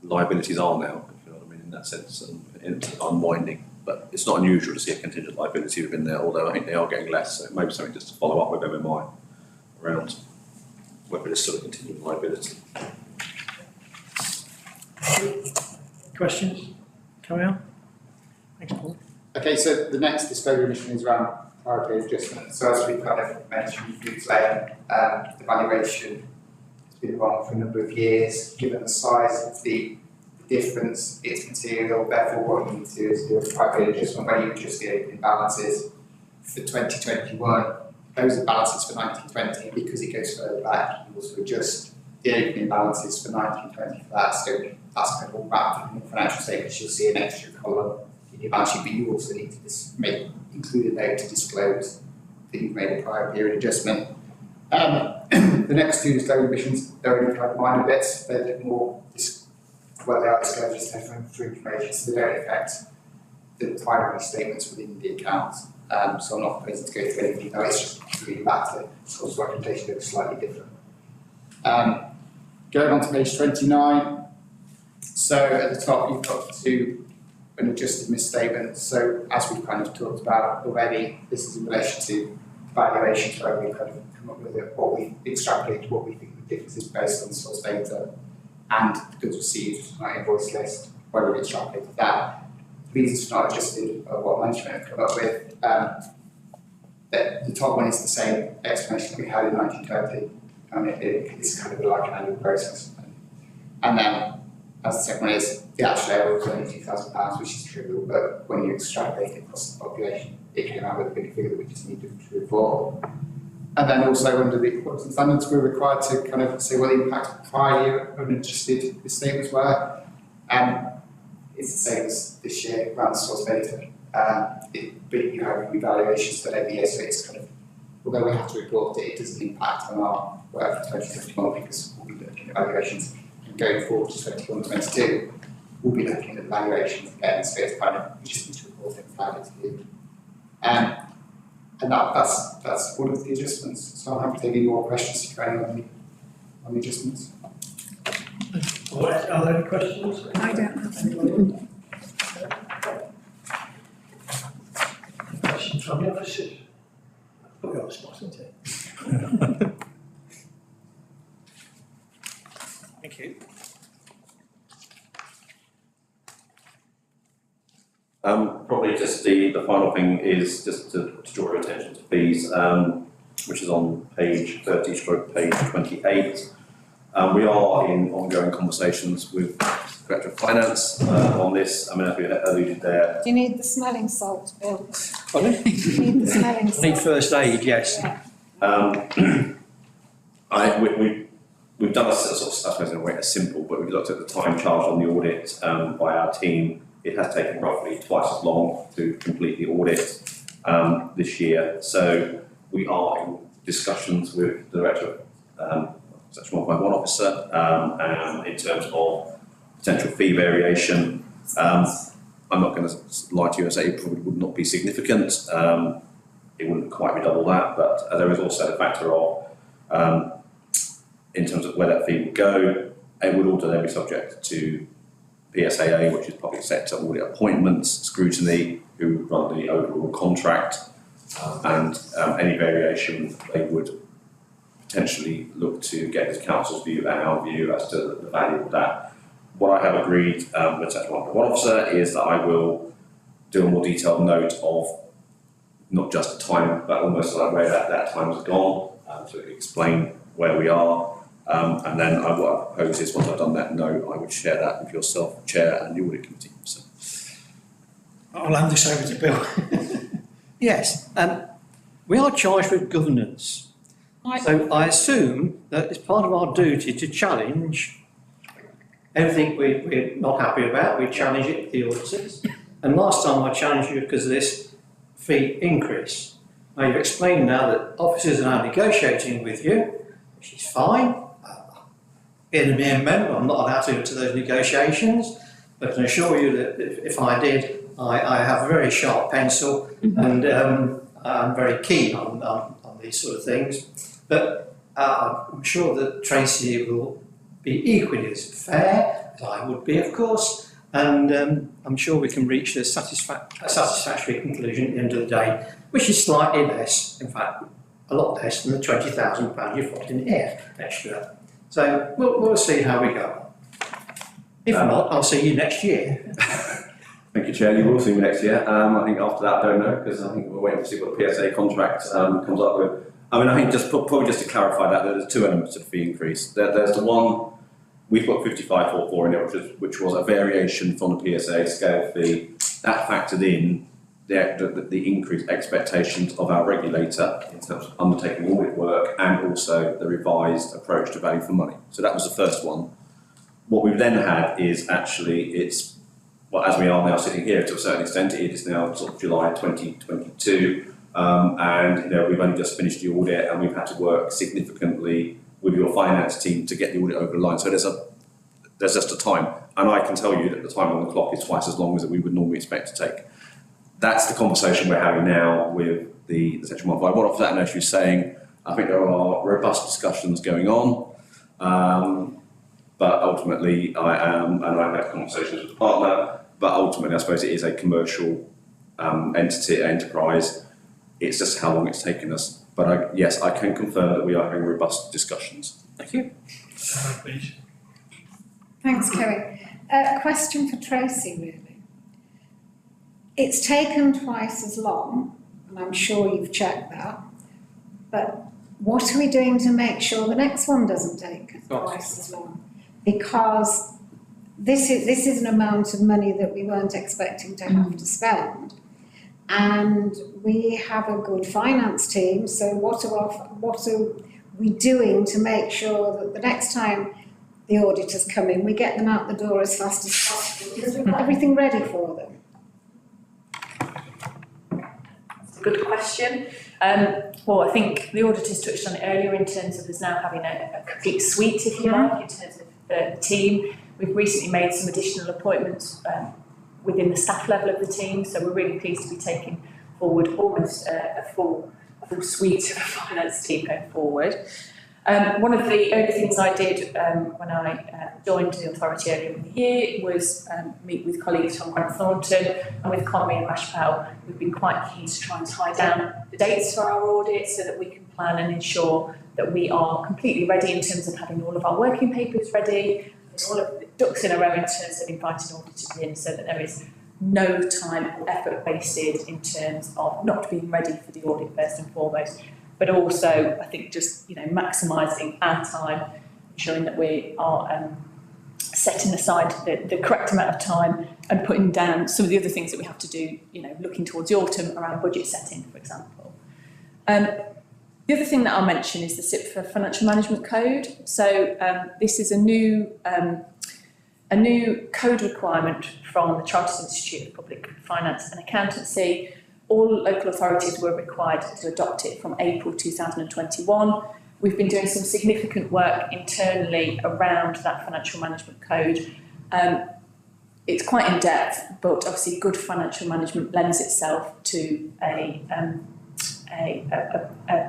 liabilities are now, if you know what I mean, in that sense, and it's unwinding. But it's not unusual to see a contingent liability within there, although I think they are getting less, so maybe something just to follow up with MMI around whether it's still a contingent liability. Questions? Carry on. Thanks, Paul. Okay, so the next disclosure mission is around prior period adjustment. So as we kind of mentioned today, the valuation has been wrong for a number of years. Given the size of the difference, it's material. Therefore, what you need to do is do a prior period adjustment where you adjust the opening balances for 2021. Those are balances for 1920. Because it goes further back, you also adjust the opening balances for 1920 for that. So that's kind of all wrapped in the financial statements. You'll see an extra column in your balance sheet, but you also need to include a note to disclose that you've made a prior period adjustment. The next two disclosure missions, they're only kind of minor bits. They're a bit more, they are disclosures for information, so they don't affect the primary statements within the accounts. So I'm not proposing to go through anything. No, it's just really back to source documentation that was slightly different. Going on to page 29. So at the top, you've got two unadjusted misstatements. So as we've kind of talked about already, this is in relation to valuations where we kind of come up with what we extrapolate, what we think the difference is based on source data and the goods received on our invoice list, where we extrapolated that. The reasons for not adjusted are what management have come up with. The top one is the same explanation that we had in 1920. It's kind of like an annual process. And then, as the second one is, the actual error was only £2,000, which is trivial, but when you extrapolate it across the population, it came out with a big figure that we just need to report. And then also under the auditing standards, we're required to kind of say what the impact of prior year unadjusted misstatements were. It's the same as this year around the source data. But you have revaluations done every year, so it's kind of, although we have to report it, it doesn't impact on our work for 2021 because we'll be looking at valuations. And going forward to 21-22, we'll be looking at valuations again, so it's kind of, we just need to report it valid to you. And that's all of the adjustments. So I'm happy to take any more questions if you've got any on the adjustments. Are there any questions? I don't have any. Questions from the officers? Put you on the spot, isn't it? Thank you. Probably just the final thing is just to draw your attention to fees, which is on page 30 stroke page 28. We are in ongoing conversations with the Director of Finance on this. I mean, as we alluded there. Do you need the smelling salt, Bill? Pardon? Do you need the smelling salt? Need first aid, yes. Yeah. We've done a sort of stuff in a way that's simple, but we've looked at the time charged on the audit by our team. It has taken roughly twice as long to complete the audit this year. So we are in discussions with the Director of Section 151 Officer in terms of potential fee variation. I'm not going to lie to you and say it probably would not be significant. It wouldn't quite be double that, but there is also the factor of in terms of where that fee would go, it would also then be subject to PSAA, which is public sector audit appointments, scrutiny, who run the overall contract, and any variation they would potentially look to get the council's view and our view as to the value of that. What I have agreed with Section 151 Officer is that I will do a more detailed note of not just the time, but almost like where that time has gone, to explain where we are. And then what I propose is, once I've done that note, I would share that with yourself, Chair, and the Audit Committee. So. I'll hand this over to Bill. Yes, we are charged with governance. So I assume that it's part of our duty to challenge everything we're not happy about. We challenge it with the auditors. And last time I challenged you because of this fee increase. Now you've explained now that officers are now negotiating with you, which is fine. Being a mere member, I'm not allowed to go to those negotiations, but I can assure you that if I did, I have a very sharp pencil and I'm very keen on these sort of things. But I'm sure that Tracy will be equally as fair as I would be, of course, and I'm sure we can reach a satisfactory conclusion at the end of the day, which is slightly less, in fact, a lot less than the £20,000 you've got in here extra. So we'll see how we go. If not, I'll see you next year. Thank you, Chair. You will see me next year. I think after that, I don't know, because I think we're waiting to see what the PSA contract comes up with. I mean, I think probably just to clarify that, there's two elements of the fee increase. There's the one, we've got 5544 in it, which was a variation from the PSA scale fee. That factored in the increased expectations of our regulator in terms of undertaking audit work and also the revised approach to value for money. So that was the first one. What we've then had is actually, well, as we are now sitting here to a certain extent, it is now sort of July 2022, and we've only just finished the audit and we've had to work significantly with your finance team to get the audit over the line. So there's just a time, and I can tell you that the time on the clock is twice as long as we would normally expect to take. That's the conversation we're having now with the Section 1.5. What that notion is saying, I think there are robust discussions going on, but ultimately and I've had conversations with the partner, but ultimately I suppose it is a commercial enterprise. It's just how long it's taken us. But yes, I can confirm that we are having robust discussions. Thank you. Thanks, Kerry. Question for Tracy, really. It's taken twice as long, and I'm sure you've checked that, but what are we doing to make sure the next one doesn't take twice as long? Because this is an amount of money that we weren't expecting to have to spend, and we have a good finance team, so what are we doing to make sure that the next time the auditors come in, we get them out the door as fast as possible, because we've got everything ready for them? Good question. Well, I think the auditors touched on it earlier in terms of us now having a complete suite, if you like, in terms of the team. We've recently made some additional appointments within the staff level of the team, so we're really pleased to be taking forward almost a full suite of a finance team going forward. One of the only things I did when I joined the authority earlier in the year was meet with colleagues from Grant Thornton, and with Conwy and Bashpal, we've been quite keen to try and tie down the dates for our audit so that we can plan and ensure that we are completely ready in terms of having all of our working papers ready, all of the ducks in a row in terms of inviting auditors in, so that there is no time or effort wasted in terms of not being ready for the audit first and foremost, but also I think just maximising our time, ensuring that we are setting aside the correct amount of time and putting down some of the other things that we have to do, looking towards the autumn around budget setting, for example. The other thing that I'll mention is the CIPFA Financial Management Code. So this is a new code requirement from the Chartered Institute of Public Finance and Accountancy. All local authorities were required to adopt it from April 2021. We've been doing some significant work internally around that financial management code. It's quite in depth, but obviously good financial management lends itself to a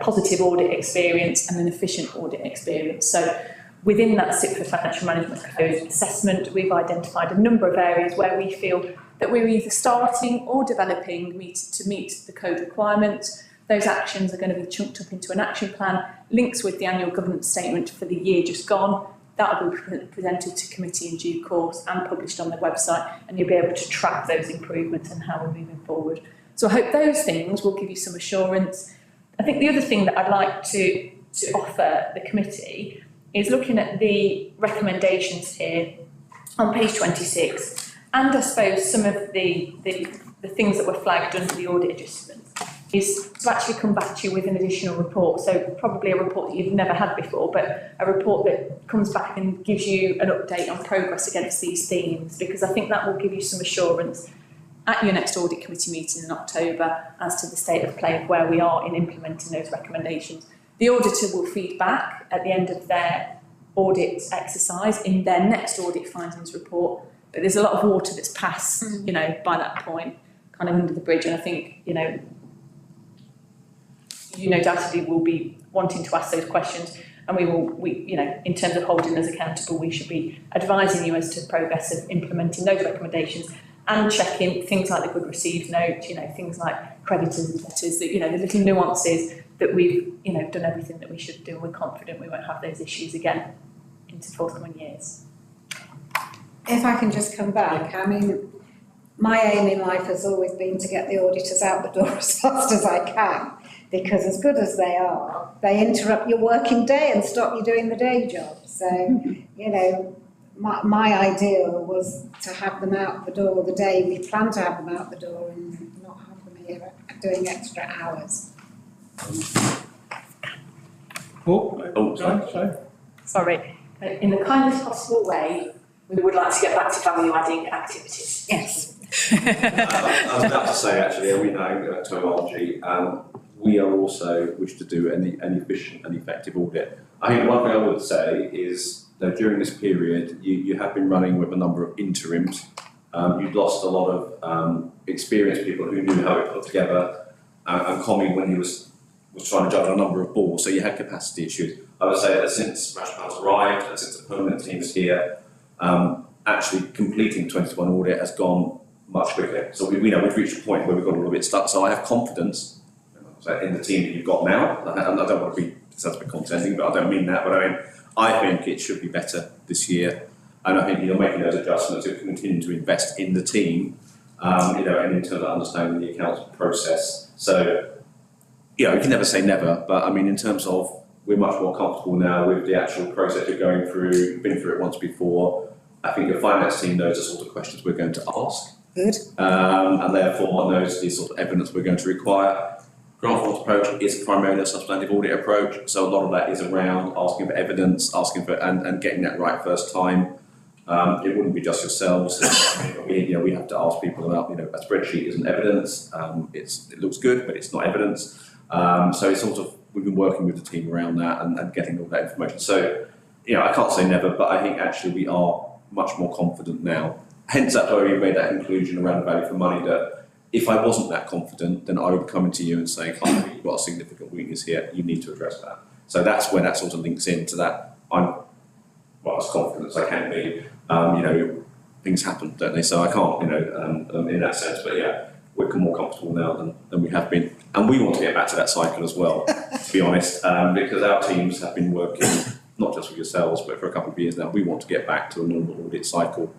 positive audit experience and an efficient audit experience. So within that CIPFA Financial Management Code assessment, we've identified a number of areas where we feel that we're either starting or developing to meet the code requirements. Those actions are going to be chunked up into an action plan, links with the annual governance statement for the year just gone. That will be presented to committee in due course and published on the website, and you'll be able to track those improvements and how we're moving forward. So I hope those things will give you some assurance. I think the other thing that I'd like to offer the committee is looking at the recommendations here on page 26, and I suppose some of the things that were flagged under the audit adjustments, is to actually come back to you with an additional report. So probably a report that you've never had before, but a report that comes back and gives you an update on progress against these themes, because I think that will give you some assurance at your next audit committee meeting in October as to the state of play of where we are in implementing those recommendations. The auditor will feed back at the end of their audit exercise in their next audit findings report, but there's a lot of water that's passed, you know, by that point, kind of under the bridge, and I think, you know, you undoubtedly will be wanting to ask those questions, and we, you know, in terms of holding us accountable, we should be advising you as to progress of implementing those recommendations and checking things like the good received note, you know, things like creditors and debtors, that, you know, the little nuances that we've, you know, done everything that we should do, and we're confident we won't have those issues again into forthcoming years. If I can just come back, I mean, my aim in life has always been to get the auditors out the door as fast as I can, because as good as they are, they interrupt your working day and stop you doing the day job. So, you know, my ideal was to have them out the door the day we plan to have them out the door, and not have them here doing extra hours. Sorry. In the kindest possible way, we would like to get back to value-adding activities. Yes. I was about to say, actually, we know terminology. We are also wish to do an efficient and effective audit. I think one thing I would say is that during this period, you have been running with a number of interims. You've lost a lot of experienced people who knew how it put together, and Comey, when he was trying to juggle a number of balls, so you had capacity issues. I would say that since Rashmal's arrived and since the permanent team is here, actually completing 21 audit has gone much quicker. So we know we've reached a point where we've got a little bit stuck. So I have confidence in the team that you've got now. I don't want to be, it sounds a bit condescending, but I don't mean that. But I mean, I think it should be better this year, and I think you're making those adjustments. You're continuing to invest in the team, you know, and in terms of understanding the accounts process. So, you know, you can never say never, but I mean, in terms of we're much more comfortable now with the actual process you're going through. You've been through it once before. I think your finance team knows the sort of questions we're going to ask. Good. And therefore knows the sort of evidence we're going to require. Grant approach is primarily a substantive audit approach, so a lot of that is around asking for evidence, asking for and getting that right first time. It wouldn't be just yourselves. We have to ask people about, you know, a spreadsheet isn't evidence. It looks good, but it's not evidence. So it's sort of, we've been working with the team around that and getting all that information. So, you know, I can't say never, but I think actually we are much more confident now. Hence that's why we made that conclusion around the value for money, that if I wasn't that confident, then I would come into you and say, Carl, you've got a significant weakness here, you need to address that. So that's where that sort of links into that. I'm as confident as I can be. You know, things happen, don't they? So I can't, you know, in that sense, but yeah, we're more comfortable now than we have been. And we want to get back to that cycle as well, to be honest, because our teams have been working, not just with yourselves, but for a couple of years now. We want to get back to a normal audit cycle,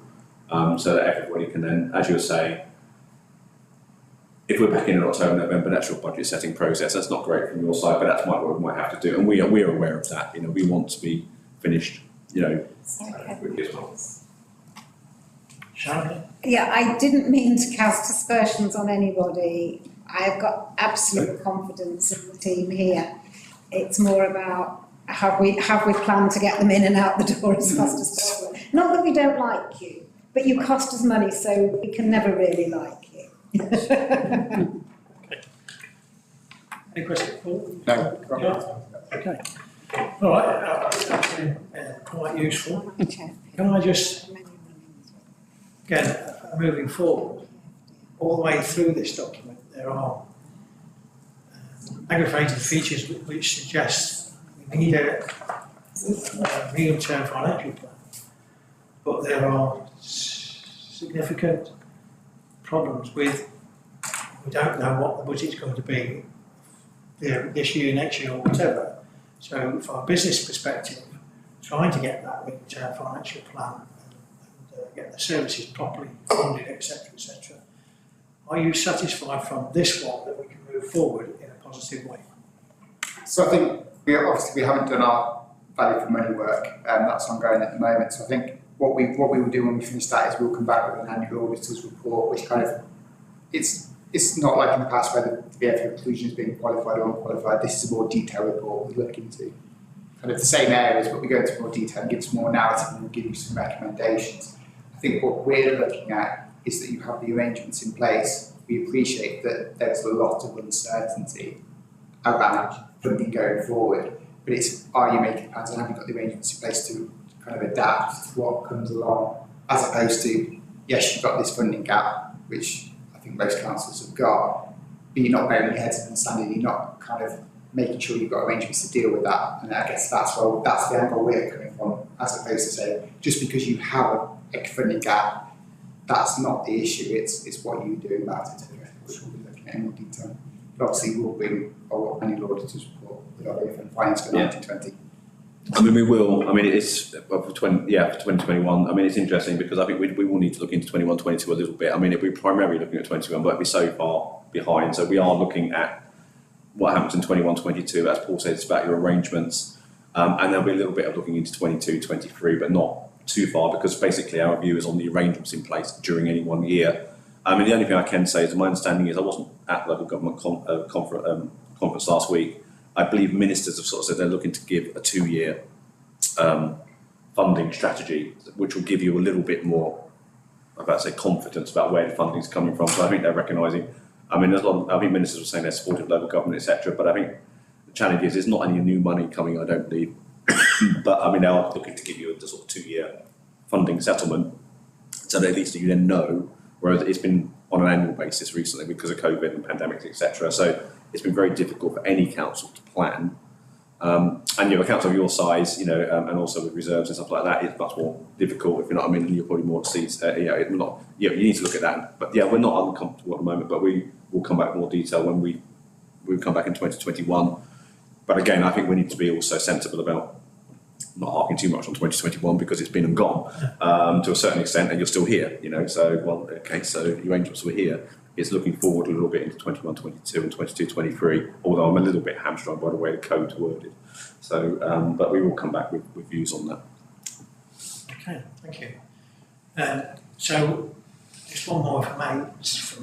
so that everybody can then, as you were saying, if we're back in October, November, that's your budget setting process. That's not great from your side, but that's what we might have to do. And we are aware of that. You know, we want to be finished, you know, quickly as well. Sharon? Yeah, I didn't mean to cast aspersions on anybody. I have got absolute confidence in the team here. It's more about have we planned to get them in and out the door as fast as possible. Not that we don't like you, but you cost us money, so we can never really like you. Any questions, Paul? No. Yeah? Okay. All right, that's been quite useful. Okay. Can I just, again, moving forward, all the way through this document, there are aggravated features which suggest we need a medium-term financial plan, but there are significant problems with, we don't know what the budget's going to be this year, next year, or whatever. So from a business perspective, trying to get that medium-term financial plan and get the services properly funded, etc., etc. Are you satisfied from this one that we can move forward in a positive way? So I think we haven't done our value for money work that's ongoing at the moment. So I think what we will do when we finish that is we'll come back with an annual auditor's report, which kind of, it's not like in the past where the BFO conclusion is being qualified or unqualified. This is a more detailed report. We look into kind of the same areas, but we go into more detail and give some more narrative and we'll give you some recommendations. I think what we're looking at is that you have the arrangements in place. We appreciate that there's a lot of uncertainty around funding going forward, but it's, are you making plans and have you got the arrangements in place to kind of adapt to what comes along, as opposed to, yes, you've got this funding gap, which I think most councils have got, but you're not bearing your heads in understanding, you're not kind of making sure you've got arrangements to deal with that. And I guess that's the angle we're coming from, as opposed to say, just because you have a funding gap, that's not the issue, it's what you're doing about it, which we'll be looking at in more detail. But obviously we'll bring our annual auditor's report with our BFM finance for 1920. I mean, we will. I mean, it's for 2021. I mean, it's interesting because I think we will need to look into 21, 22 a little bit. I mean, we're primarily looking at 21, but it'll be so far behind. So we are looking at what happens in 21, 22. As Paul said, it's about your arrangements. And there'll be a little bit of looking into 22, 23, but not too far because basically our view is on the arrangements in place during any one year. I mean, the only thing I can say is my understanding is I wasn't at the local government conference last week. I believe ministers have sort of said they're looking to give a 2-year funding strategy, which will give you a little bit more, confidence about where the funding's coming from. So I think they're recognising. I mean, I think ministers were saying they're supportive of local government, etc. But I think the challenge is there's not any new money coming. I don't believe, but I mean they are looking to give you a sort of 2-year funding settlement, so that at least you then know. Whereas it's been on an annual basis recently because of COVID and pandemics, etc. So it's been very difficult for any council to plan. And you have a council of your size, and also with reserves and stuff like that, it's much more difficult. If you know what I mean, and you're probably more seats. You need to look at that. But yeah, we're not uncomfortable at the moment. But we will come back in more detail when we come back in 2021. But again, I think we need to be also sensible about not harking too much on 2021 because it's been and gone to a certain extent, and you're still here. So the arrangements were here. It's looking forward a little bit into 21, 22 and 22, 23, although I'm a little bit hamstrung by the way the code's worded. So, but we will come back with views on that. Okay, thank you. So, just one more for my own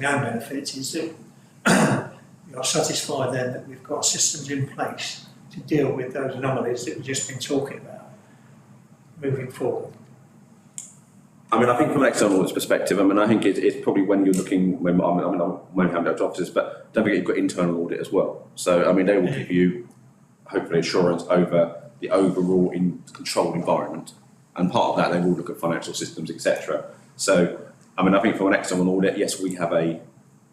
benefit is that you're satisfied then that we've got systems in place to deal with those anomalies that we've just been talking about moving forward. I mean, I think from an external audit perspective, I think it's probably when you're looking, I'm having those offices, but don't forget you've got internal audit as well. So, I mean, they will give you, hopefully, assurance over the overall controlled environment. And part of that, they will look at financial systems, etc. So, I mean, I think from an external audit, yes, we have a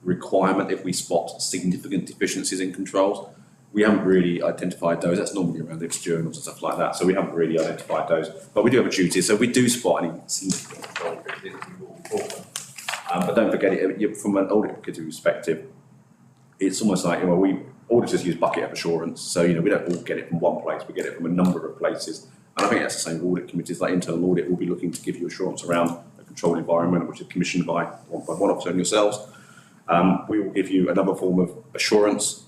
requirement if we spot significant deficiencies in controls. We haven't really identified those. That's normally around journals and stuff like that. So we haven't really identified those. But we do have a duty. So we do spot any significant control deficiencies, we will report them. But don't forget, from an audit perspective, it's almost like, auditors use bucket of assurance. So, we don't all get it from one place. We get it from a number of places. And I think that's the same with audit committees. Like internal audit will be looking to give you assurance around a controlled environment, which is commissioned by one officer and yourselves. We will give you another form of assurance.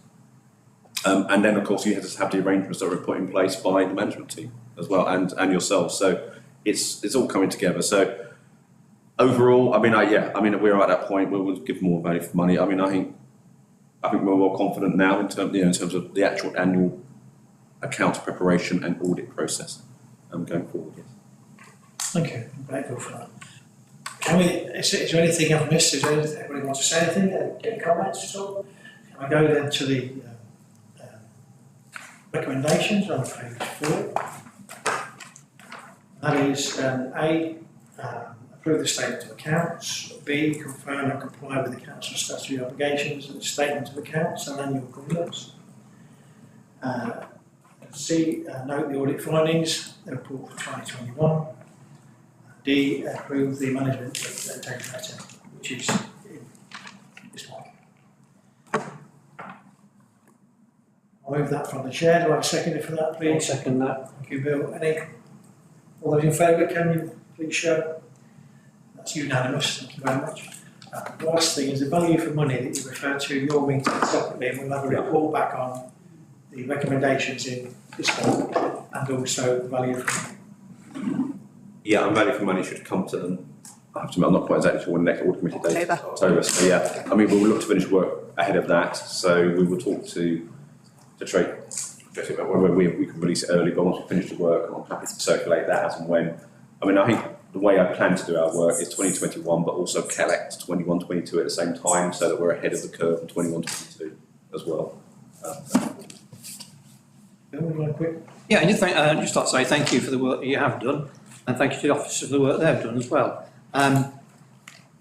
And then, of course, you have to have the arrangements that are put in place by the management team as well, and yourselves. So it's all coming together. So overall, we're at that point where we'll give more value for money. I think we're more confident now in terms of the actual annual accounts preparation and audit process going forward. Yes. Thank you. I'm grateful for that. Is there anything I've missed? Does anybody want to say anything? Any comments at all? Can I go then to the recommendations on page 4? That is A, approve the statement of accounts. B, confirm and comply with the council's statutory obligations and the statement of accounts and annual governance. C, note the audit findings, the report for 2021. D, approve the management integrity letter, which is in this one. I'll move that from the chair. Do I have a seconder for that, please? I'll second that. Thank you, Bill. All those in favour, can you please show? That's unanimous. Thank you very much. The last thing is the value for money that you refer to in your meeting separately, and we'll have a report back on the recommendations in this one, and and also the value for Yeah, and value for money should come to them. I have to admit, I'm not quite exactly sure when the next audit committee date is. October. So yeah, I mean, we will look to finish work ahead of that. So we will talk to trade about whether we can release it early. But once we finish the work, I'm happy to circulate that as and when. I mean, I think the way I plan to do our work is 2021, but also collect 21-22 at the same time, so that we're ahead of the curve in 21-22 as well. Yeah, and just like to say thank you for the work that you have done, and thank you to the officers for the work they've done as well. I'm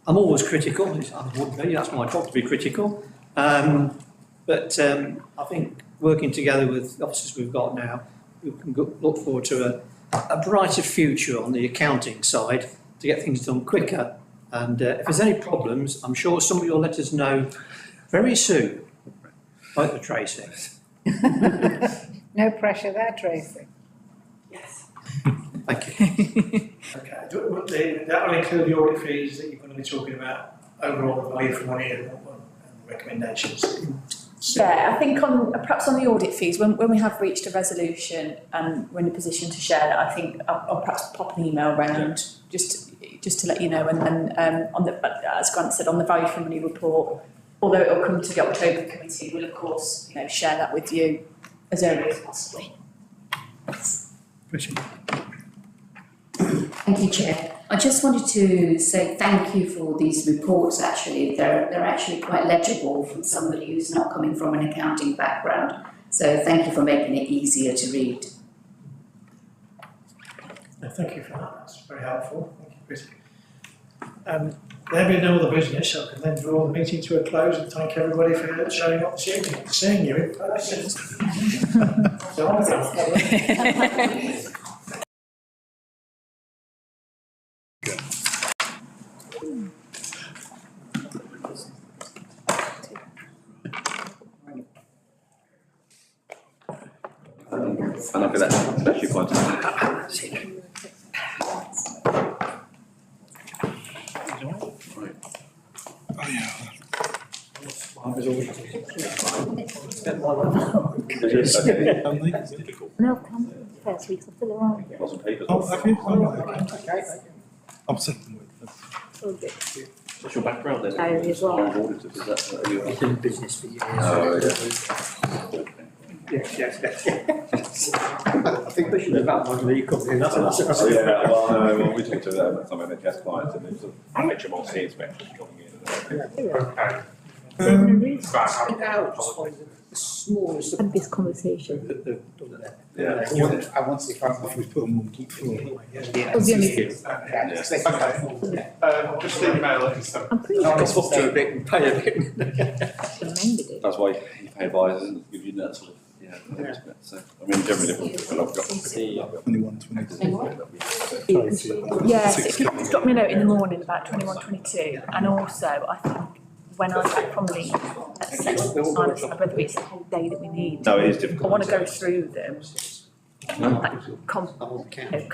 always critical, I would be, that's my job to be critical, but I think working together with the officers we've got now, we can look forward to a brighter future on the accounting side to get things done quicker. And if there's any problems, I'm sure somebody will let us know very soon, like the Tracy. No pressure there, Tracy. Yes. Thank you. Okay, that will include the audit fees that you're going to be talking about, overall the value for money and recommendations. Yeah, I think perhaps on the audit fees, when we have reached a resolution and we're in a position to share that, I think I'll perhaps pop an email around just to let you know. And then on as Grant said, on the value for money report, although it will come to the October committee, we'll of course share that with you as early as possible. Thank you, Chair. I just wanted to say thank you for these reports. Actually, they're actually quite legible from somebody who's not coming from an accounting background. So thank you for making it easier to read. Thank you for that, that's very helpful. Thank you, Chris. There being no other business, I can then draw the meeting to a close and thank everybody for showing up this evening, seeing you in person. And I think that's actually quite No, come first week, so fill around. lots of papers. Oh, have you? Oh, right, okay. I'm sitting with What's your background then? Diary as well. Auditors, is that you? It's in business for years. Oh, yeah. Yes. I think they should have that one where you come in. That's Oh, yeah, well, we talked to some NHS clients and there's an HMRC inspection coming in. The smallest Had this conversation. that they've done there. Yeah. I want to see if I if we put them on keep floor. That was the only thing. Just email it and stuff. I'm pretty sure It's up to a bit and pay a bit. I amended it. That's why you pay advisors and give you that sort of, so, I mean, generally, when I've got 21, 22. Yes, if you drop me a note in the morning about 21-22, and also I think when I'm back from leave at 7, whether it's the whole day that we need, No, it is I difficult. want to go through them. I want to count. Because